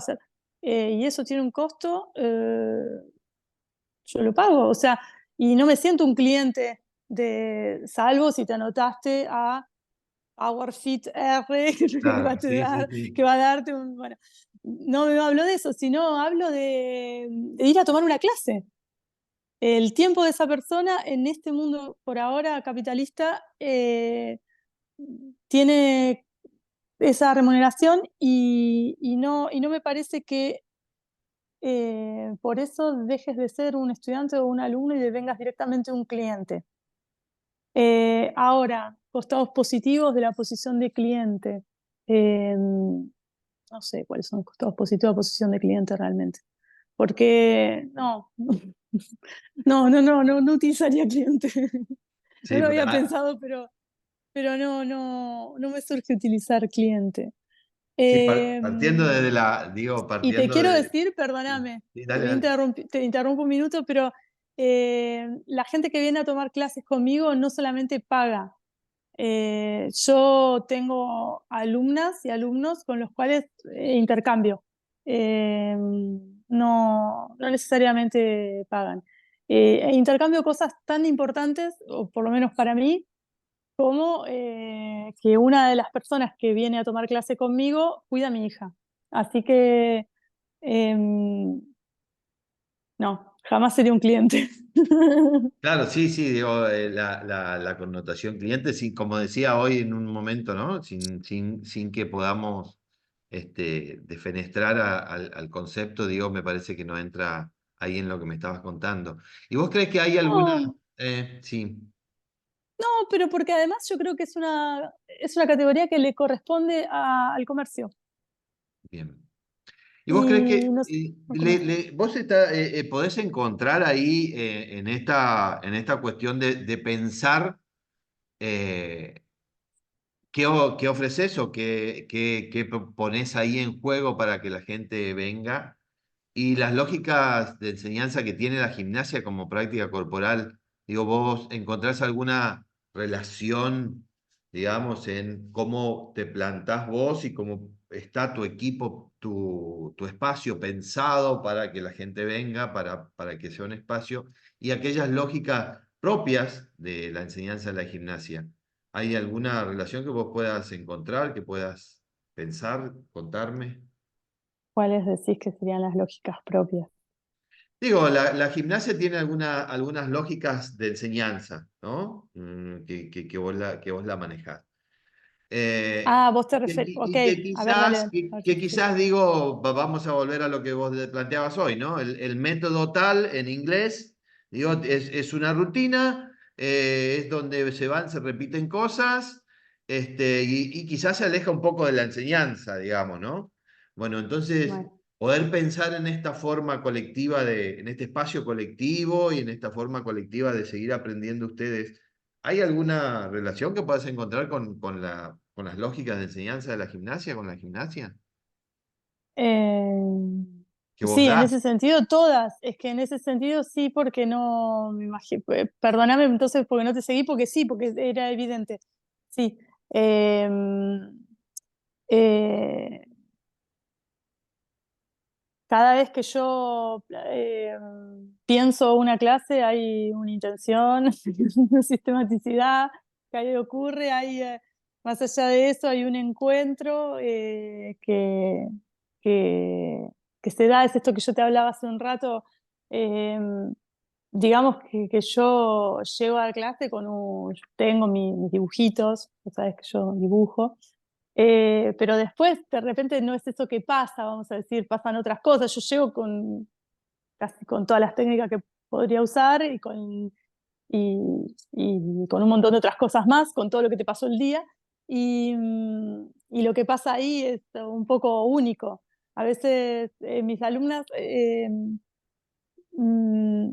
y eso tiene un costo, yo lo pago. O sea, y no me siento un cliente salvo si te anotaste a PowerFit R, que Claro, sí, sí, que sí. va a darte un... Bueno. no me hablo de eso, sino hablo de ir a tomar una clase. El tiempo de esa persona en este mundo por ahora capitalista tiene esa remuneración y no me parece que por eso dejes de ser un estudiante o un alumno y devengas directamente un cliente. Ahora, costados positivos de la posición de cliente. No sé cuáles son los costados positivos de la posición de cliente realmente. Porque no utilizaría cliente. No Sí, lo pero había pensado, pero no me surge utilizar cliente. sí, Eh, partiendo desde digo, y te partiendo quiero de... decir, Sí, perdóname, sí, te dale, voy a dale. te interrumpo un minuto, pero la gente que viene a tomar clases conmigo no solamente paga. Yo tengo alumnas y alumnos con los cuales intercambio. No necesariamente pagan. Intercambio cosas tan importantes, o por lo menos para mí, como que una de las personas que viene a tomar clase conmigo cuida a mi hija. Así que em, no, jamás sería un cliente. Claro, sí, sí, digo, la connotación cliente, sí, como decía hoy en un momento, ¿no? Sin que podamos defenestrar al concepto, digo, me parece que no entra ahí en lo que me estabas contando. ¿Y vos crees que hay alguna... No, Sí, no, pero porque además yo creo que es una categoría que le corresponde al comercio. bien. ¿Y vos crees Y que no comercio. vos podés encontrar ahí en esta cuestión de pensar eh, qué ofreces o qué pones ahí en juego para que la gente venga? Y las lógicas de enseñanza que tiene la gimnasia como práctica corporal, digo, ¿vos encontrás alguna relación, digamos, en cómo te plantás vos y cómo está tu equipo, tu espacio pensado para que la gente venga, para que sea un espacio, y aquellas lógicas propias de la enseñanza de la gimnasia? ¿Hay alguna relación que vos puedas encontrar, que puedas pensar, contarme? ¿Cuáles decís que serían las lógicas propias? Digo, la gimnasia tiene algunas lógicas de enseñanza, ¿no? Que vos la manejás. Ah, vos te Y que, referís. Ok, y que a ver, dale, quizás, a ver si que te sigo. quizás digo, vamos a volver a lo que vos planteabas hoy, ¿no? El método tal en inglés, digo, es una rutina, es donde se repiten cosas, y quizás se aleja un poco de la enseñanza, digamos, ¿no? Bueno, entonces, Bueno. poder pensar en esta forma colectiva en este espacio colectivo y en esta forma colectiva de seguir aprendiendo ustedes. ¿Hay alguna relación que puedas encontrar con las lógicas de enseñanza de la gimnasia, con la gimnasia Eh, que vos sí, en das? ese sentido, todas. Es que en ese sentido sí, porque no me imagino. Perdóname entonces porque no te seguí, porque sí, porque era evidente. Sí. Eh, eh, Cada vez que yo pienso una clase hay una intención, una sistematicidad que ahí ocurre, más allá de eso hay un encuentro que, que se da, es esto que yo te hablaba hace un rato, eh, digamos que yo llego a la clase tengo mis dibujitos, tú sabes que yo dibujo, pero después, de repente, no es eso que pasa, vamos a decir, pasan otras cosas. Yo llego casi con todas las técnicas que podría usar y con un montón de otras cosas más, con todo lo que te pasó el día. Y lo que pasa ahí es un poco único. A veces mis alumnas, mm,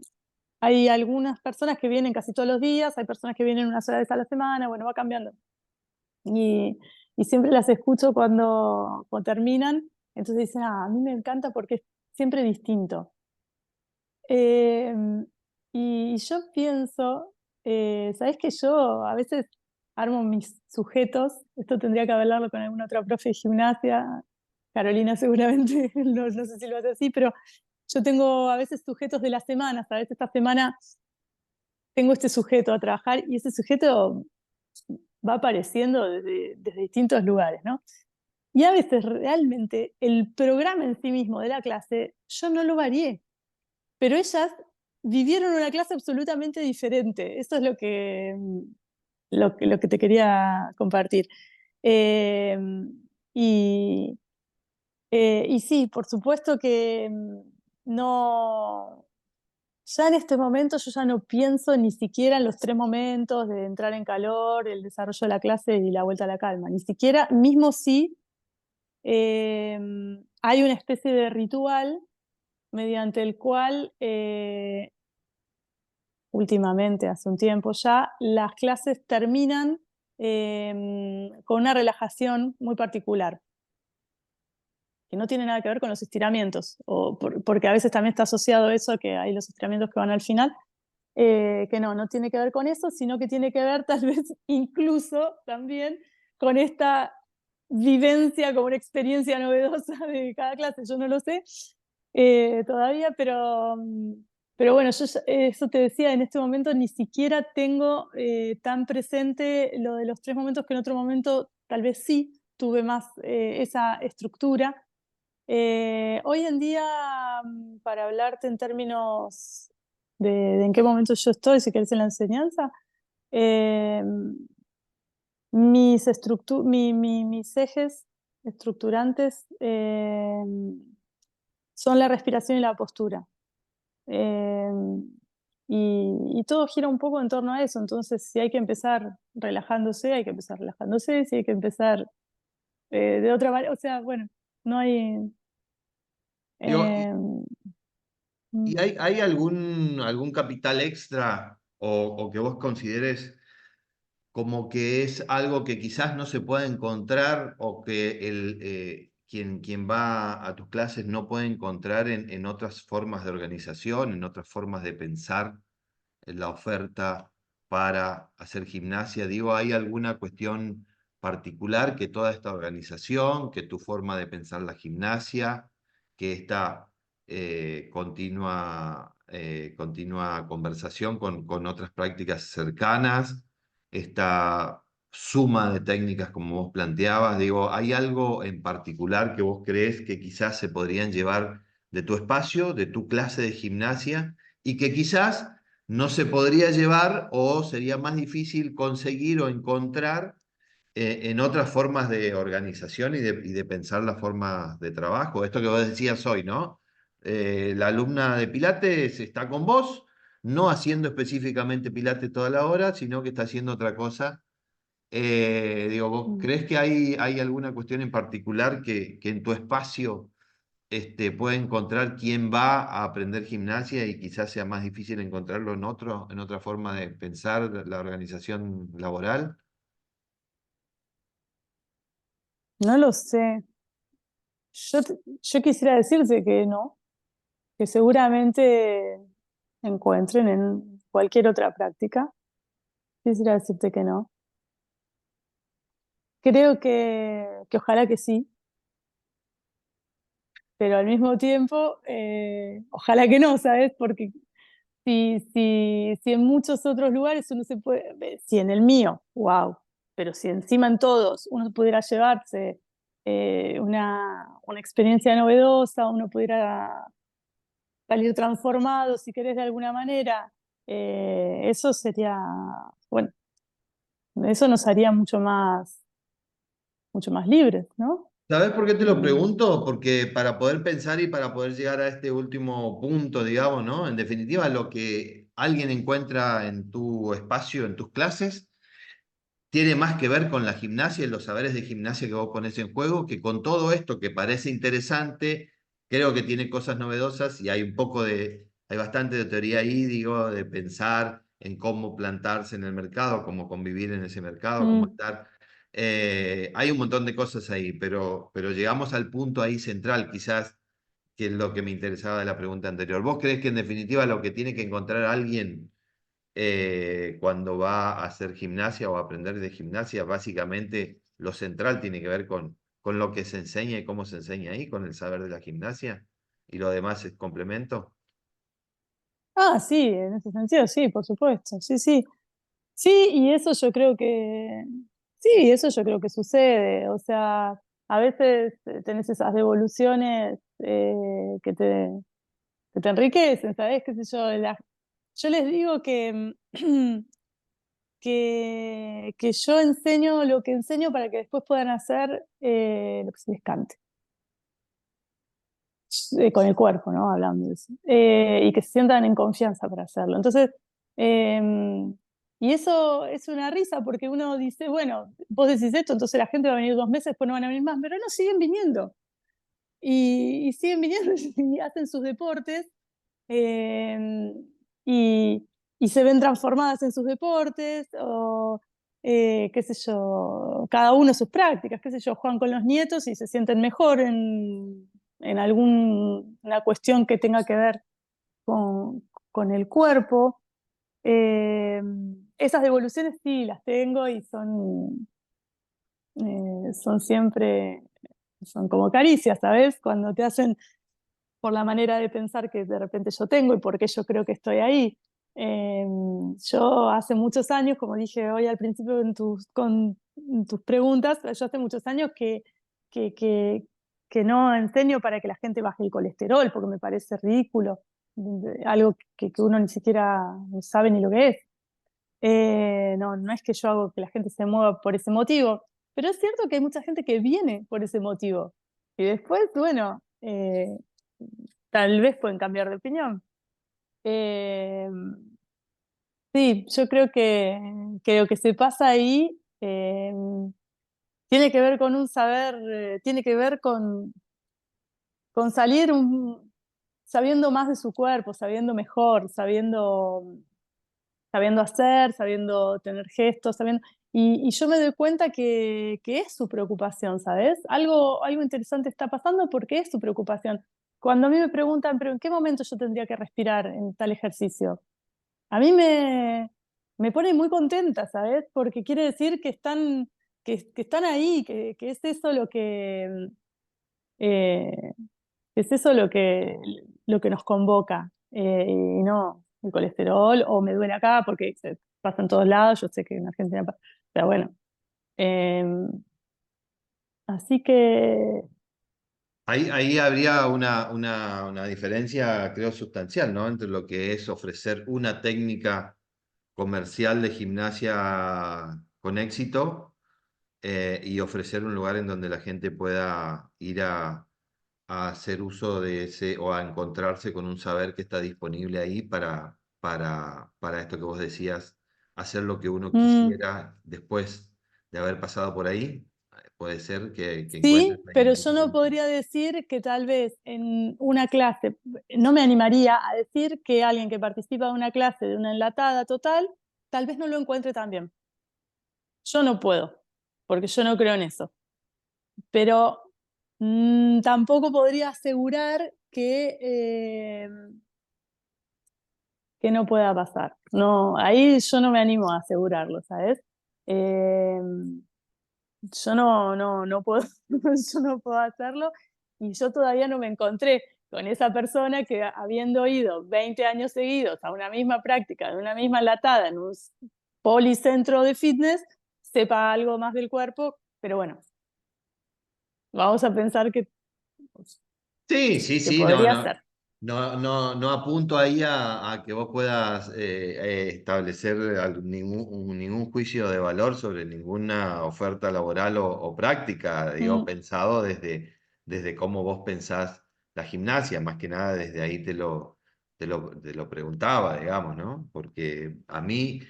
hay algunas personas que vienen casi todos los días, hay personas que vienen una sola vez a la semana, bueno, va cambiando. Y, y siempre las escucho cuando terminan, entonces dicen, a mí me encanta porque es siempre distinto. Eh, y yo pienso, ¿sabes que yo a veces armo mis sujetos? Esto tendría que hablarlo con alguna otra profe de gimnasia, Carolina seguramente, no sé si lo hace así, pero yo tengo a veces sujetos de las semanas, a veces esta semana tengo este sujeto a trabajar y ese sujeto va apareciendo desde distintos lugares, ¿no? Y a veces realmente el programa en sí mismo de la clase, yo no lo varié, pero ellas vivieron una clase absolutamente diferente. Eso es lo que te quería compartir. Eh, y, y sí, por supuesto que no, ya en este momento yo ya no pienso ni siquiera en los 3 momentos de entrar en calor, el desarrollo de la clase y la vuelta a la calma. Ni siquiera, mismo si hay una especie de ritual mediante el cual últimamente, hace un tiempo ya, las clases terminan con una relajación muy particular, que no tiene nada que ver con los estiramientos, porque a veces también está asociado eso a que hay los estiramientos que van al final, que no tiene que ver con eso, sino que tiene que ver tal vez incluso también con esta vivencia como una experiencia novedosa de cada clase. Yo no lo sé todavía, pero bueno, eso te decía, en este momento ni siquiera tengo tan presente lo de los 3 momentos, que en otro momento tal vez sí tuve más esa estructura. Hoy en día, para hablarte en términos de en qué momento yo estoy, si querés, en la enseñanza, eh, mis ejes estructurantes son la respiración y la postura. Eh, y todo gira un poco en torno a eso. Entonces, si hay que empezar relajándose, hay que empezar relajándose. Si hay que empezar de otra manera, o sea, bueno, no hay... Digo, eh, mm, ¿y hay algún capital extra o que vos consideres como que es algo que quizás no se pueda encontrar o que quien va a tus clases no puede encontrar en otras formas de organización, en otras formas de pensar en la oferta para hacer gimnasia? Digo, ¿hay alguna cuestión particular que toda esta organización, que tu forma de pensar la gimnasia, que esta continua conversación con otras prácticas cercanas, esta suma de técnicas como vos planteabas, digo, ¿hay algo en particular que vos crees que quizás se podrían llevar de tu espacio, de tu clase de gimnasia, y que quizás no se podría llevar o sería más difícil conseguir o encontrar en otras formas de organización y de pensar las formas de trabajo? Esto que vos decías hoy, ¿no? La alumna de Pilates está con vos, no haciendo específicamente Pilates toda la hora, sino que está haciendo otra cosa. Digo, ¿vos mm. crees que hay alguna cuestión en particular que en tu espacio puede encontrar quién va a aprender gimnasia y quizás sea más difícil encontrarlo en otra forma de pensar la organización laboral? No lo sé. Yo quisiera decirte que no, que seguramente encuentren en cualquier otra práctica. Quisiera decirte que no. Creo que ojalá que sí, pero al mismo tiempo, ojalá que no, ¿sabes? Porque si en muchos otros lugares uno se puede, si en el mío, wow, pero si encima en todos uno pudiera llevarse una experiencia novedosa, uno pudiera salir transformado, si querés, de alguna manera, eso sería, bueno, eso nos haría mucho más libres, ¿no? ¿Sabes por qué te lo Y, pregunto? Porque para poder pensar y para poder llegar a este último punto, digamos, ¿no? En definitiva, lo que alguien encuentra en tu espacio, en tus clases, tiene más que ver con la gimnasia y los saberes de gimnasia que vos pones en juego que con todo esto que parece interesante. Creo que tiene cosas novedosas y hay bastante de teoría ahí, digo, de pensar en cómo plantarse en el mercado, cómo convivir en ese mercado, cómo mm, estar. Hay un montón de cosas ahí, pero llegamos al punto ahí central, quizás, que es lo que me interesaba de la pregunta anterior. ¿Vos crees que en definitiva lo que tiene que encontrar alguien cuando va a hacer gimnasia o a aprender de gimnasia, básicamente lo central tiene que ver con lo que se enseña y cómo se enseña ahí, con el saber de la gimnasia, y lo demás es complemento? sí, en ese sentido, sí, por supuesto, sí, sí. Sí, y eso yo creo que, sí, eso yo creo que sucede, o sea. a veces tenés esas devoluciones que te enriquecen, ¿sabes? ¿Qué sé yo? Yo les digo que, que yo enseño lo que enseño para que después puedan hacer lo que se les cante. Con el cuerpo, ¿no? Hablando de eso. Y que se sientan en confianza para hacerlo. Entonces, y eso es una risa porque uno dice, bueno, vos decís esto, entonces la gente va a venir 2 meses, después no van a venir más, pero no, siguen viniendo. Y siguen viniendo y hacen sus deportes eh, y, y se ven transformadas en sus deportes o qué sé yo, cada uno sus prácticas, qué sé yo, juegan con los nietos y se sienten mejor en alguna cuestión que tenga que ver con el cuerpo. Eh, Esas devoluciones sí las tengo y son siempre, son como caricias, ¿sabes? Cuando te hacen por la manera de pensar que de repente yo tengo y por qué yo creo que estoy ahí. Yo hace muchos años, como dije hoy al principio en tus preguntas, yo hace muchos años que, que, que no enseño para que la gente baje el colesterol, porque me parece ridículo, algo que uno ni siquiera sabe ni lo que es. No, no es que yo hago que la gente se mueva por ese motivo, pero es cierto que hay mucha gente que viene por ese motivo. Y después, bueno, tal vez pueden cambiar de opinión. Eh, sí, yo creo que se pasa ahí tiene que ver con un saber, tiene que ver con salir sabiendo más de su cuerpo, sabiendo mejor, sabiendo hacer, sabiendo tener gestos, y yo me doy cuenta que es su preocupación, ¿sabes? Algo interesante está pasando porque es su preocupación. Cuando a mí me preguntan, pero ¿en qué momento yo tendría que respirar en tal ejercicio? A mí me pone muy contenta, ¿sabes? Porque quiere decir que están ahí, que es eso eh, es eso lo que nos convoca. Y no el colesterol o me duele acá porque se pasa en todos lados. Yo sé que en Argentina pasa. Pero bueno. eh, Así que Ahí habría una diferencia, creo, sustancial, ¿no? Entre lo que es ofrecer una técnica comercial de gimnasia con éxito y ofrecer un lugar en donde la gente pueda ir a hacer uso de ese o a encontrarse con un saber que está disponible ahí para esto que vos decías, hacer lo que uno mm, quisiera después de haber pasado por ahí. Puede ser que encuentres sí, ahí pero un yo lugar no útil. podría decir que tal vez en una clase, no me animaría a decir que alguien que participa de una clase de una enlatada total, tal vez no lo encuentre tan bien. Yo no puedo, porque yo no creo en eso. Pero tampoco podría asegurar que no pueda pasar. No, ahí yo no me animo a asegurarlo, ¿sabes? Eh, yo no puedo, yo no puedo hacerlo y yo todavía no me encontré con esa persona que habiendo ido 20 años seguidos a una misma práctica, de una misma latada en un policentro de fitness, sepa algo más del cuerpo, pero bueno, vamos a pensar Sí, sí, que sí, no, podría no, ser. no apunto ahí a que vos puedas establecer ningún juicio de valor sobre ninguna oferta laboral o práctica, digo, Mm, pensado desde cómo vos pensás la gimnasia, más que nada desde ahí te lo preguntaba, digamos, ¿no? Porque a mí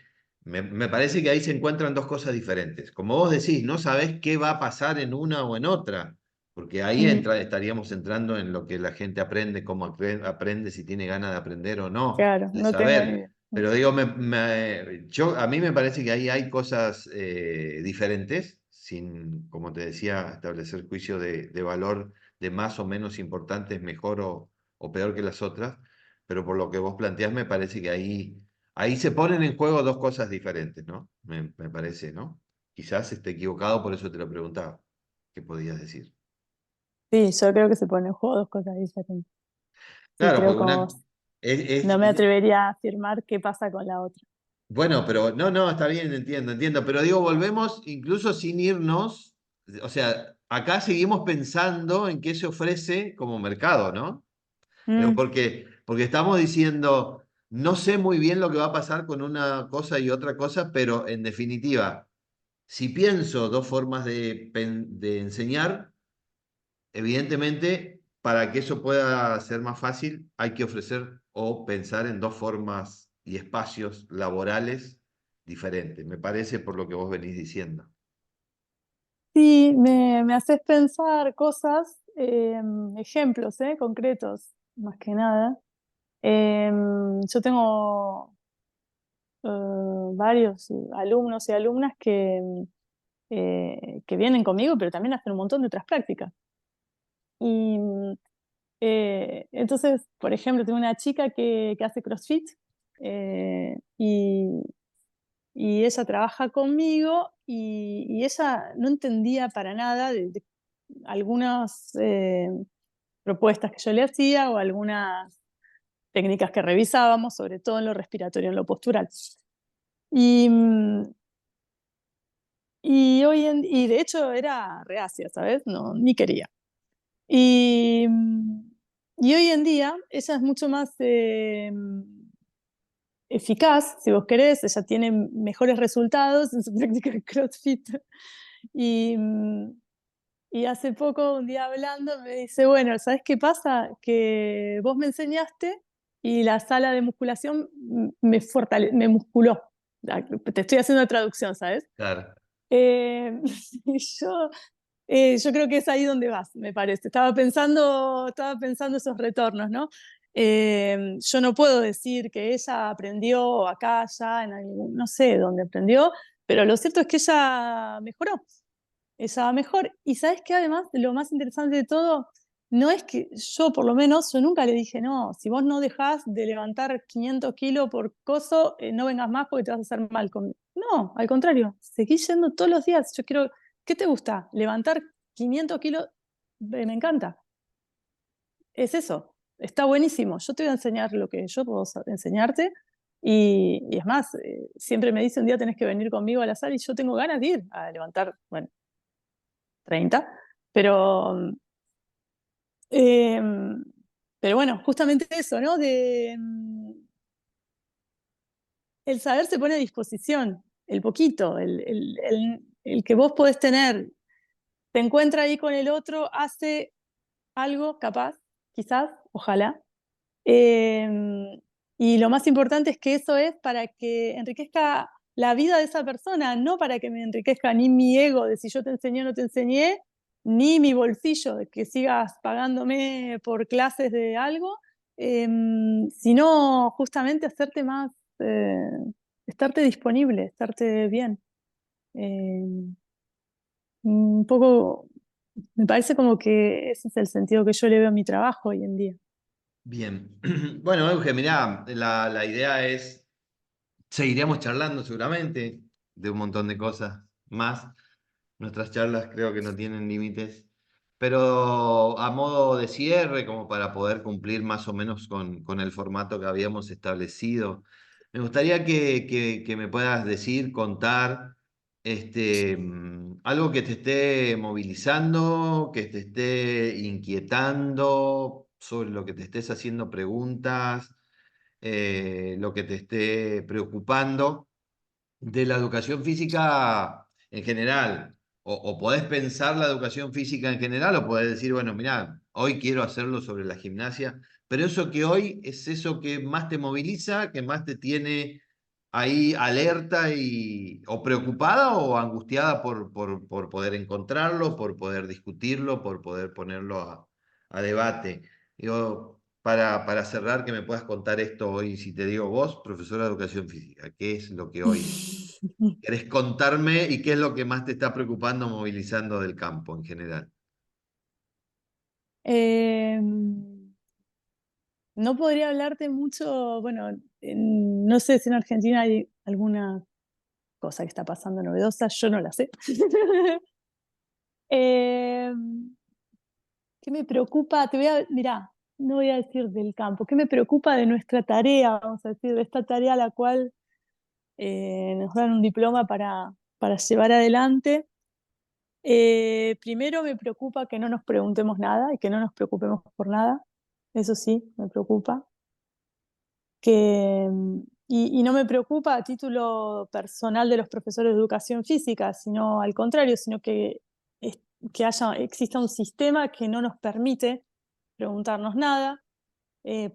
me parece que ahí se encuentran dos cosas diferentes. Como vos decís, no sabés qué va a pasar en una o en otra. Porque ahí mm, estaríamos entrando en lo que la gente aprende, cómo aprende, si tiene ganas de aprender o no, claro, de no tengo ni saber. idea. Pero digo, a mí me parece que ahí hay cosas diferentes, sin, como te decía, establecer juicio de valor de más o menos importantes, mejor o peor que las otras. Pero por lo que vos planteás, me parece que ahí se ponen en juego dos cosas diferentes, ¿no? Me parece, ¿no? Quizás esté equivocado, por eso te lo preguntaba. ¿Qué podías decir? Sí, yo creo que se ponen en juego dos cosas diferentes. Sí, Claro, creo porque como vos. No me atrevería a afirmar qué pasa con la otra. bueno, no, está bien, entiendo, pero digo, volvemos incluso sin irnos, o sea, acá seguimos pensando en qué se ofrece como mercado, ¿no? Mm. Porque estamos diciendo, no sé muy bien lo que va a pasar con una cosa y otra cosa, pero en definitiva, si pienso dos formas de enseñar, evidentemente, para que eso pueda ser más fácil, hay que ofrecer o pensar en dos formas y espacios laborales diferentes, me parece por lo que vos venís diciendo. Sí, me haces pensar cosas, ejemplos, concretos, más que nada. Yo tengo varios alumnos y alumnas que vienen conmigo, pero también hacen un montón de otras prácticas. Y entonces, por ejemplo, tengo una chica que hace CrossFit eh, y, y ella trabaja conmigo y ella no entendía para nada de algunas propuestas que yo le hacía o algunas técnicas que revisábamos, sobre todo en lo respiratorio, en lo postural. Y, y de hecho era reacia, ¿sabes? No, ni quería. Y, y hoy en día ella es mucho más eficaz, si vos querés, ella tiene mejores resultados en su práctica de CrossFit. Y, y hace poco, un día hablando, me dice, bueno, ¿sabes qué pasa? Que vos me enseñaste y la sala de musculación me musculó. Te estoy haciendo traducción, ¿sabes? Claro. Y yo creo que es ahí donde vas, me parece. Estaba pensando esos retornos, ¿no? Yo no puedo decir que ella aprendió acá, allá, no sé dónde aprendió, pero lo cierto es que ella mejoró. Ella va mejor. Y sabes que además, lo más interesante de todo, no es que yo, por lo menos, yo nunca le dije, no, si vos no dejás de levantar 500 kilos por coso, no vengas más porque te vas a hacer mal conmigo. No, al contrario, seguí yendo todos los días. Yo quiero, ¿qué te gusta? Levantar 500 kilos, me encanta. Es eso, está buenísimo. Yo te voy a enseñar lo que yo puedo enseñarte. Y es más, siempre me dice un día tenés que venir conmigo a la sala y yo tengo ganas de ir a levantar, bueno, 30, pero, eh, pero bueno, justamente eso, ¿no? El saber se pone a disposición, el poquito, el que vos podés tener, te encuentra ahí con el otro, hace algo capaz, quizás, ojalá. Eh, y lo más importante es que eso es para que enriquezca la vida de esa persona, no para que me enriquezca ni mi ego de si yo te enseñé o no te enseñé, ni mi bolsillo de que sigas pagándome por clases de algo, eh, sino justamente hacerte más, eh, estarte disponible, estarte bien. Eh, un poco, me parece como que ese es el sentido que yo le veo a mi trabajo hoy en día. Bien. Bueno, Euge, mirá, la idea es, seguiremos charlando seguramente de un montón de cosas más. Nuestras charlas creo que no tienen límites, pero a modo de cierre, como para poder cumplir más o menos con el formato que habíamos establecido, me gustaría que me puedas decir, contar, algo que te esté movilizando, que te esté inquietando, sobre lo que te estés haciendo preguntas, lo que te esté preocupando de la educación física en general. O podés pensar la educación física en general, o podés decir, bueno, mirá, hoy quiero hacerlo sobre la gimnasia, pero eso que hoy es eso que más te moviliza, que más te tiene ahí alerta o preocupada o angustiada por poder encontrarlo, por poder discutirlo, por poder ponerlo a debate. Digo, para cerrar, que me puedas contar esto hoy, si te digo vos, profesora de educación física, ¿qué es lo que hoy querés contarme y qué es lo que más te está preocupando, movilizando del campo en general? Eh, no podría hablarte mucho, bueno, no sé si en Argentina hay alguna cosa que está pasando novedosa, yo no la sé. Eh, ¿Qué me preocupa? Mirá, no voy a decir del campo, ¿qué me preocupa de nuestra tarea? Vamos a decir, de esta tarea a la cual nos dan un diploma para llevar adelante. Primero me preocupa que no nos preguntemos nada y que no nos preocupemos por nada. Eso sí, me preocupa. Y no me preocupa a título personal de los profesores de educación física, sino al contrario, sino que exista un sistema que no nos permite preguntarnos nada,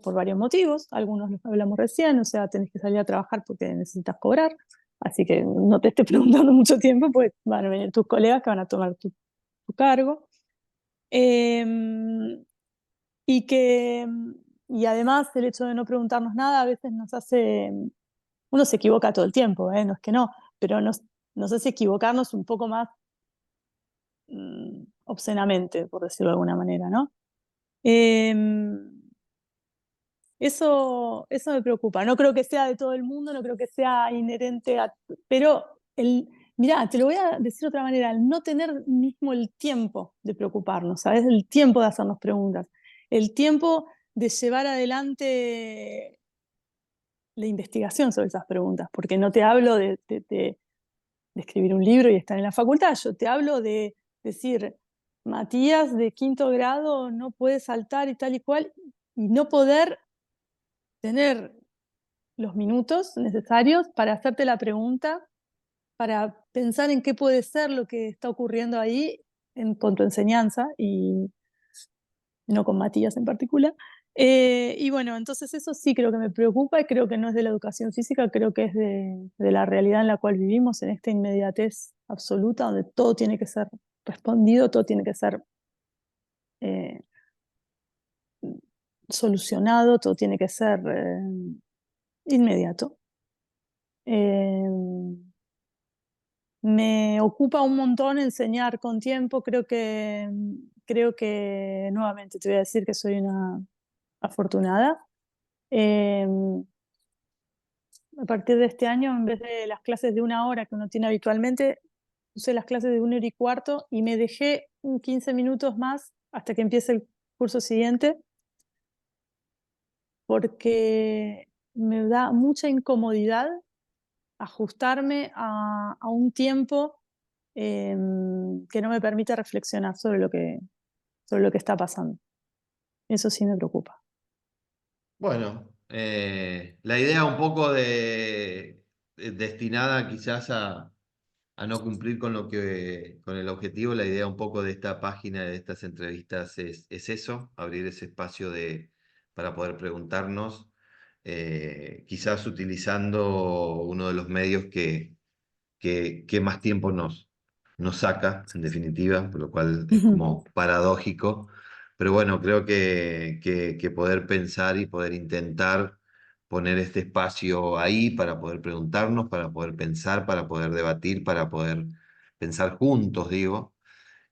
por varios motivos. Algunos los hablamos recién, o sea, tenés que salir a trabajar porque necesitas cobrar, así que no te estés preguntando mucho tiempo, pues van a venir tus colegas que van a tomar tu cargo. Em, y que, y además el hecho de no preguntarnos nada a veces nos hace, uno se equivoca todo el tiempo, no es que no, pero nos hace equivocarnos un poco más obscenamente, por decirlo de alguna manera, ¿no? Eso me preocupa. No creo que sea de todo el mundo, no creo que sea inherente a... Pero, mirá, te lo voy a decir de otra manera, el no tener mismo el tiempo de preocuparnos, ¿sabes? El tiempo de hacernos preguntas, el tiempo de llevar adelante la investigación sobre esas preguntas, porque no te hablo de escribir un libro y estar en la facultad, yo te hablo de decir, Matías de 5.º grado no puede saltar y tal y cual, y no poder tener los minutos necesarios para hacerte la pregunta, para pensar en qué puede ser lo que está ocurriendo ahí con tu enseñanza y no con Matías en particular. Y bueno, entonces eso sí creo que me preocupa y creo que no es de la educación física, creo que es de la realidad en la cual vivimos, en esta inmediatez absoluta, donde todo tiene que ser respondido, todo tiene que ser eh, solucionado, todo tiene que ser inmediato. Eh, Me ocupa un montón enseñar con tiempo. Creo que nuevamente te voy a decir que soy una afortunada. Eh, a partir de este año, en vez de las clases de 1 hora que uno tiene habitualmente, usé las clases de 1 hora y cuarto y me dejé 15 minutos más hasta que empiece el curso siguiente, porque me da mucha incomodidad ajustarme a un tiempo que no me permite reflexionar sobre lo que está pasando. Eso sí me preocupa. Bueno, la idea un poco destinada quizás a no cumplir con con el objetivo, la idea un poco de esta página, de estas entrevistas es eso, abrir ese espacio para poder preguntarnos, quizás utilizando uno de los medios que más tiempo nos saca, en definitiva, por lo cual es como paradójico. Pero bueno, creo que poder pensar y poder intentar poner este espacio ahí para poder preguntarnos, para poder pensar, para poder debatir, para poder pensar juntos, digo,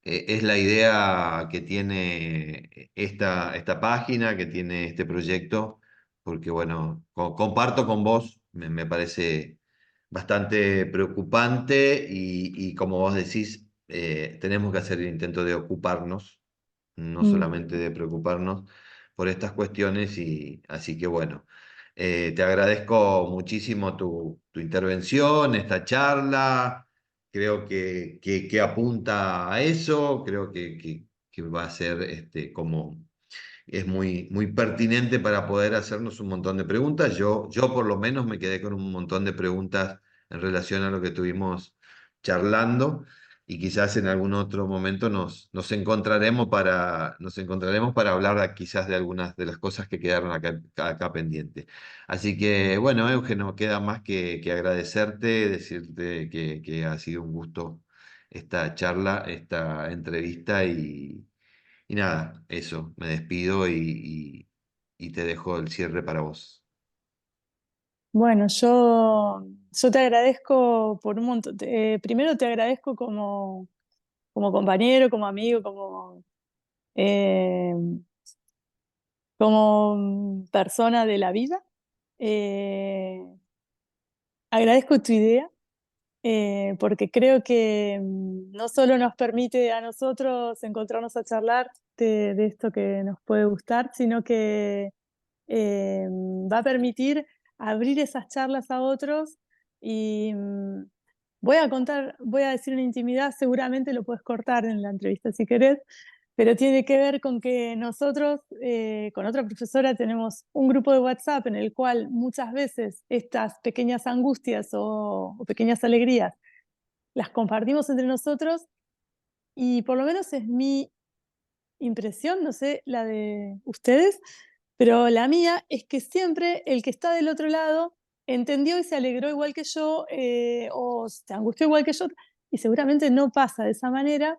es la idea que tiene esta página, que tiene este proyecto, porque bueno, comparto con vos, me parece bastante preocupante y como vos decís, tenemos que hacer el intento de ocuparnos, no Mm. solamente de preocuparnos por estas cuestiones y así que bueno. Te agradezco muchísimo tu intervención, esta charla. Creo que apunta a eso, creo que va a ser como es muy pertinente para poder hacernos un montón de preguntas. Yo por lo menos me quedé con un montón de preguntas en relación a lo que estuvimos charlando y quizás en algún otro momento nos encontraremos para hablar quizás de algunas de las cosas que quedaron acá pendientes. Así que bueno, Eugenio, no queda más que agradecerte, decirte que ha sido un gusto esta charla, esta entrevista y nada, eso, me despido y te dejo el cierre para vos. Bueno, yo te agradezco por un montón. Primero te agradezco como compañero, como amigo, eh, como persona de la vida. Eh, Agradezco tu idea, porque creo que no solo nos permite a nosotros encontrarnos a charlar de esto que nos puede gustar, sino que va a permitir abrir esas charlas a otros y, voy a decir una intimidad, seguramente lo puedes cortar en la entrevista si querés, pero tiene que ver con que nosotros, con otra profesora, tenemos un grupo de WhatsApp en el cual muchas veces estas pequeñas angustias o pequeñas alegrías las compartimos entre nosotros y por lo menos es mi impresión, no sé la de ustedes, pero la mía es que siempre el que está del otro lado entendió y se alegró igual que yo, o se angustió igual que yo, y seguramente no pasa de esa manera,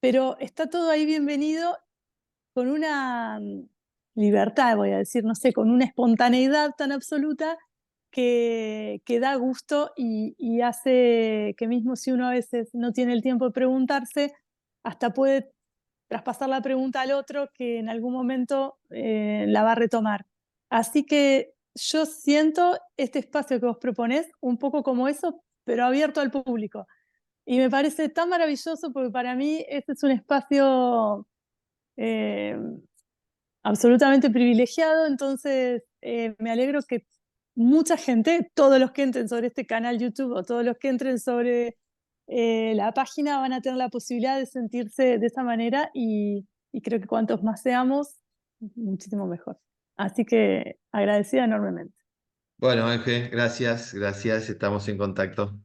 pero está todo ahí bienvenido con una libertad, voy a decir, no sé, con una espontaneidad tan absoluta que da gusto y hace que mismo si uno a veces no tiene el tiempo de preguntarse, hasta puede traspasar la pregunta al otro que en algún momento la va a retomar. Así que yo siento este espacio que vos proponés un poco como eso, pero abierto al público. Y me parece tan maravilloso porque para mí este es un espacio eh, absolutamente privilegiado, entonces me alegro que mucha gente, todos los que entren sobre este canal YouTube o todos los que entren sobre la página van a tener la posibilidad de sentirse de esa manera y creo que cuantos más seamos, muchísimo mejor. Así que agradecida enormemente. Bueno, Ángel, gracias, gracias, estamos en contacto.